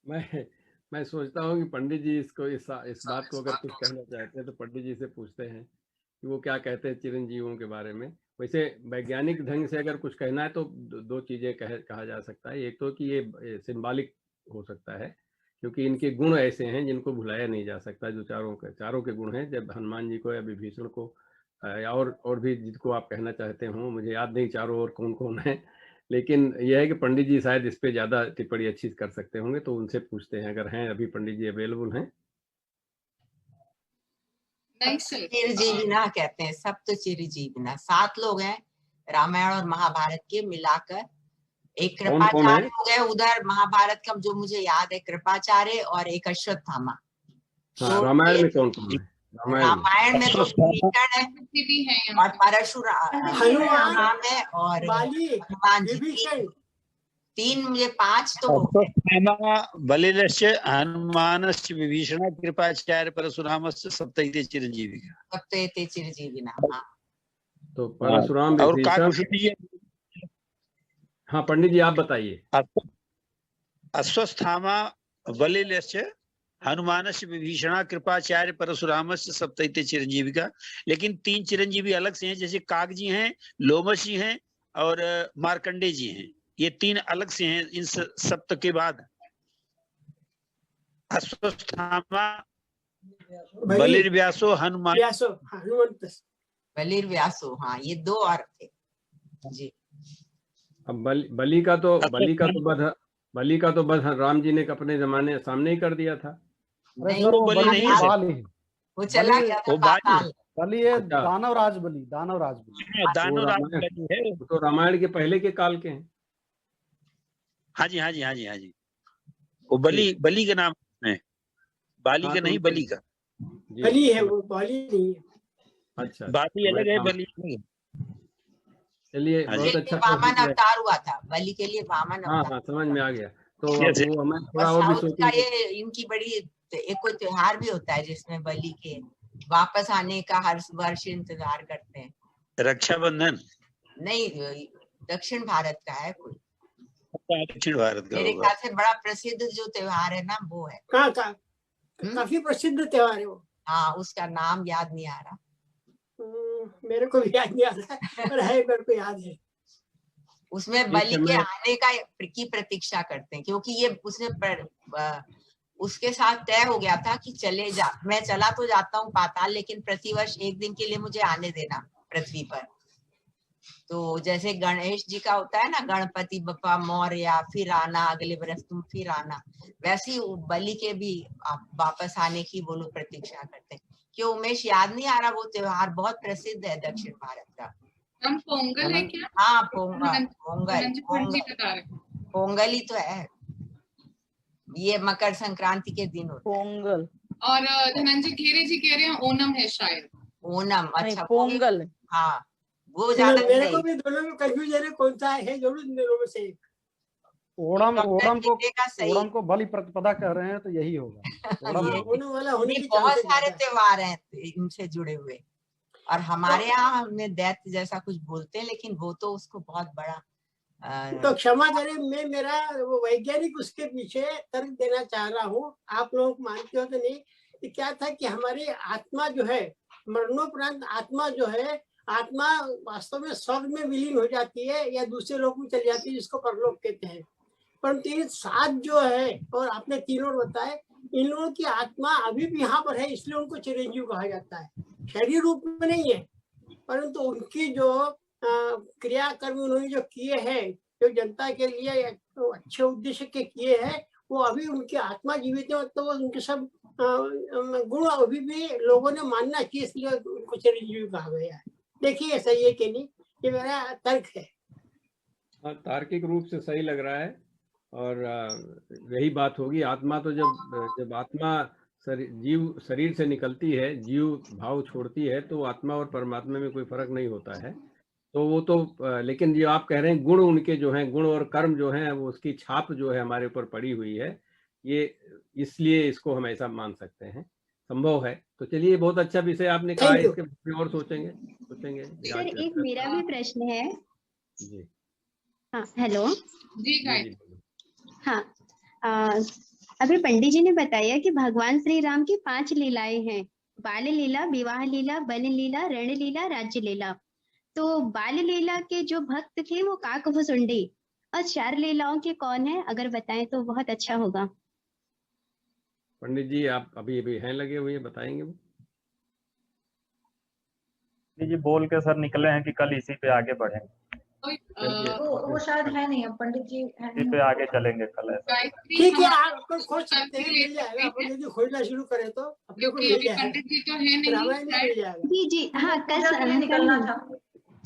मैं मैं सोचता हूँ कि पंडित जी इसको इस बात को अगर कुछ कहना चाहते हैं तो पंडित जी से पूछते हैं कि वो क्या कहते हैं चिरंजीवों के बारे में। वैसे वैज्ञानिक ढंग से अगर कुछ कहना है तो दो चीजें कहा जा सकता है। एक तो कि ये सिंबॉलिक हो सकता है क्योंकि इनके गुण ऐसे हैं जिनको भुलाया नहीं जा सकता, जो चारों के गुण हैं। जब हनुमान जी को या विभीषण को या और भी जिनको आप कहना चाहते हो, मुझे याद नहीं चारों और कौन कौन है, लेकिन यह है कि पंडित जी शायद इस पे ज्यादा टिप्पणी अच्छी कर सकते होंगे, तो उनसे पूछते हैं अगर हैं अभी पंडित जी अवेलेबल हैं। चिरजीविना कहते हैं, सब तो चिरजीविना। 7 लोग हैं रामायण और महाभारत के मिलाकर। एक कृपाचार्य हो गए उधर महाभारत का, जो मुझे याद है, कृपाचार्य और एक अश्वत्थामा। हाँ, रामायण में कौन कौन है? रामायण में तो विभीषण और परशुराम है और हनुमान जी। 3 मुझे 5 तो बलिश्च हनुमानश्च विभीषण कृपाचार्य परशुरामश्च सप्तैते चिरंजीविका। सप्तैते चिरंजीविना। हाँ, तो परशुराम विभीषण। हाँ पंडित जी आप बताइए। अश्वस्थामा बलिश्च हनुमानश्च विभीषण कृपाचार्य परशुरामश्च सप्तैते चिरंजीविका। लेकिन 3 चिरंजीवी अलग से हैं, जैसे काग जी हैं, लोमश जी हैं और मार्कंडे जी हैं। ये 3 अलग से हैं इन सप्त के बाद। अश्वस्थामा बलिर्व्यासो हनुमान बलिर्व्यासो। हाँ, ये 2 और थे जी। अब बलि का तो बध राम जी ने अपने जमाने सामने ही कर दिया था। नहीं, वो बलि नहीं है, वो चला गया था पाताल। बलि है दानवराज बलि। दानवराज बलि है, तो रामायण के पहले के काल के हैं। हाँ जी हाँ जी हाँ जी हाँ जी। वो बलि का नाम है, बाली का नहीं, बलि का। बलि है वो, बाली नहीं है। अच्छा, बाली अलग है, बलि नहीं। चलिए बहुत अच्छा। वामन अवतार हुआ था, बलि के लिए वामन अवतार। हाँ समझ में आ गया। तो वो हमें थोड़ा और भी सोचेंगे। ये इनकी बड़ी एक कोई त्योहार भी होता है जिसमें बलि के वापस आने का हर वर्ष इंतजार करते हैं। रक्षाबंधन नहीं, दक्षिण भारत का है कोई। दक्षिण भारत का मेरे ख्याल से बड़ा प्रसिद्ध जो त्योहार है ना वो है। काफी प्रसिद्ध त्योहार है वो। हाँ, उसका नाम याद नहीं आ रहा। मेरे को भी याद नहीं आ रहा है, पर है, मेरे को याद है। उसमें बलि के आने का की प्रतीक्षा करते हैं, क्योंकि ये उसके साथ तय हो गया था कि चले जा, मैं चला तो जाता हूँ पाताल, लेकिन प्रतिवर्ष 1 दिन के लिए मुझे आने देना पृथ्वी पर। तो जैसे गणेश जी का होता है ना, गणपति बप्पा मौर्य, फिर आना, अगले वर्ष तुम फिर आना, वैसे ही बलि के भी वापस आने की वो लोग प्रतीक्षा करते हैं। क्यों उमेश याद नहीं आ रहा? वो त्योहार बहुत प्रसिद्ध है दक्षिण भारत का। पोंगल है क्या? हाँ, पोंगल ही तो है। ये मकर संक्रांति के दिन होता है पोंगल। और धनंजय खेरे जी कह रहे हैं ओनम है शायद। ओनम, अच्छा पोंगल। हाँ, वो ज्यादा मेरे को भी दोनों में कंफ्यूजन है, कौन सा है जरूर इन दोनों में से। ओणम को बलि प्रतिपदा कह रहे हैं, तो यही होगा। बहुत सारे त्योहार हैं इनसे जुड़े हुए, और हमारे यहाँ हमने दैत्य जैसा कुछ बोलते हैं, लेकिन वो तो उसको बहुत बड़ा तो क्षमा करें, मैं मेरा वो वैज्ञानिक उसके पीछे तर्क देना चाह रहा हूँ। आप लोग मानते हो तो नहीं, कि क्या था कि हमारी आत्मा जो है, मरणोपरांत आत्मा जो है, आत्मा वास्तव में स्वर्ग में विलीन हो जाती है या दूसरे लोक में चली जाती है, जिसको परलोक कहते हैं। परंतु ये 7 जो है, और आपने तीनों बताए, इन लोगों की आत्मा अभी भी यहाँ पर है, इसलिए उनको चिरंजीव कहा जाता है। शरीर रूप में नहीं है, परंतु उनकी जो क्रियाकर्म उन्होंने जो किए हैं, जो जनता के लिए तो अच्छे उद्देश्य के किए हैं, वो अभी उनकी आत्मा जीवित है, तो उनके सब गुण अभी भी लोगों ने मानना चाहिए, इसलिए उनको चिरंजीवी कहा गया है। देखिए सही है कि नहीं, ये मेरा तर्क है। तार्किक रूप से सही लग रहा है, और यही बात होगी। आत्मा तो जब आत्मा जीव शरीर से निकलती है, जीव भाव छोड़ती है, तो आत्मा और परमात्मा में कोई फर्क नहीं होता है। तो वो तो लेकिन जो आप कह रहे हैं, गुण उनके जो हैं, गुण और कर्म जो हैं, वो उसकी छाप जो है हमारे ऊपर पड़ी हुई है, ये इसलिए इसको हम ऐसा मान सकते हैं, संभव है। तो चलिए, बहुत अच्छा विषय आपने कहा, इसके बारे में और सोचेंगे। सर, एक मेरा भी प्रश्न है जी। हाँ, हेलो जी। हाँ, अभी पंडित जी ने बताया कि भगवान श्री राम की 5 लीलाएं हैं, बाल लीला, विवाह लीला, वन लीला, रण लीला, राज्य लीला। तो बाल लीला के जो भक्त थे वो काकभुसुंडी, और 4 लीलाओं के कौन है, अगर बताएं तो बहुत अच्छा होगा। पंडित जी आप अभी अभी हैं लगे हुए, बताएंगे वो? जी बोल के सर निकले हैं कि कल इसी पे आगे बढ़ेंगे। वो शायद है नहीं, अब पंडित जी है इसी नहीं। पे आगे चलेंगे कल ऐसा। ठीक है, आप खोज सकते हैं, मिल जाएगा। अपन यदि खोजना शुरू करें तो अपने को मिल जाएगा। पंडित जी तो है नहीं, रामायण में मिल जाएगा। जी जी हाँ, कल निकलना था।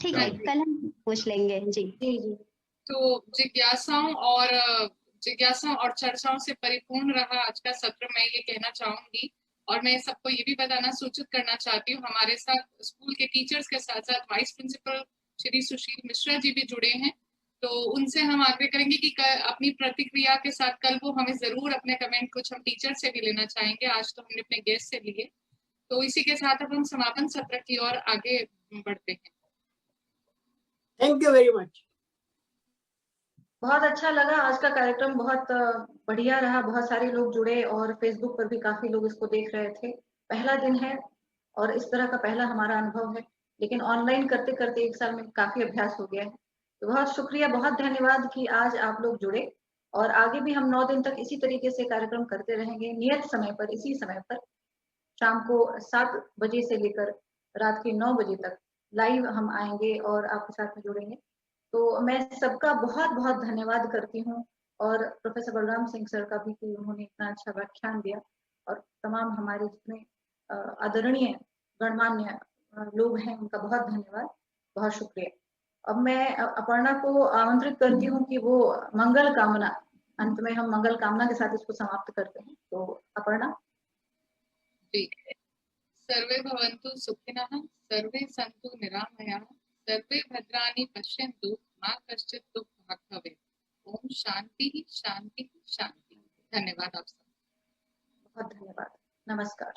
ठीक है, कल हम पूछ लेंगे। जी जी जी। तो जिज्ञासाओं और चर्चाओं से परिपूर्ण रहा आज का सत्र, मैं ये कहना चाहूंगी। और मैं सबको ये भी बताना सूचित करना चाहती हूँ, हमारे साथ स्कूल के टीचर्स के साथ साथ वाइस प्रिंसिपल श्री सुशील मिश्रा जी भी जुड़े हैं। तो उनसे हम आग्रह करेंगे कि अपनी प्रतिक्रिया के साथ कल वो हमें जरूर अपने कमेंट कुछ हम टीचर से भी लेना चाहेंगे। आज तो हमने अपने गेस्ट से लिए। तो इसी के साथ अब हम समापन सत्र की ओर आगे बढ़ते हैं। Thank you very much. बहुत अच्छा लगा आज का कार्यक्रम, बहुत बढ़िया रहा। बहुत सारे लोग जुड़े और फेसबुक पर भी काफी लोग इसको देख रहे थे। पहला दिन है और इस तरह का पहला हमारा अनुभव है, लेकिन ऑनलाइन करते करते 1 साल में काफी अभ्यास हो गया है। तो बहुत शुक्रिया, बहुत धन्यवाद कि आज आप लोग जुड़े। और आगे भी हम 9 दिन तक इसी तरीके से कार्यक्रम करते रहेंगे, नियत समय पर, इसी समय पर, शाम को 7 बजे से लेकर रात के 9 बजे तक लाइव हम आएंगे और आपके साथ में जुड़ेंगे। तो मैं सबका बहुत बहुत धन्यवाद करती हूँ, और प्रोफेसर बलराम सिंह सर का भी कि उन्होंने इतना अच्छा व्याख्यान दिया, और तमाम हमारे जितने आदरणीय गणमान्य लोग हैं उनका बहुत धन्यवाद, बहुत शुक्रिया। अब मैं अपर्णा को आमंत्रित करती हूँ कि वो मंगल कामना, अंत में हम मंगल कामना के साथ इसको समाप्त करते हैं। तो अपर्णा। जी, सर्वे भवन्तु सुखिनः, सर्वे सन्तु निरामयाः, सर्वे भद्राणि पश्यन्तु, मा कश्चित् दुःखभाग् भवेत्। ओम शांति शांति शांति। धन्यवाद आप सब। बहुत धन्यवाद। नमस्कार।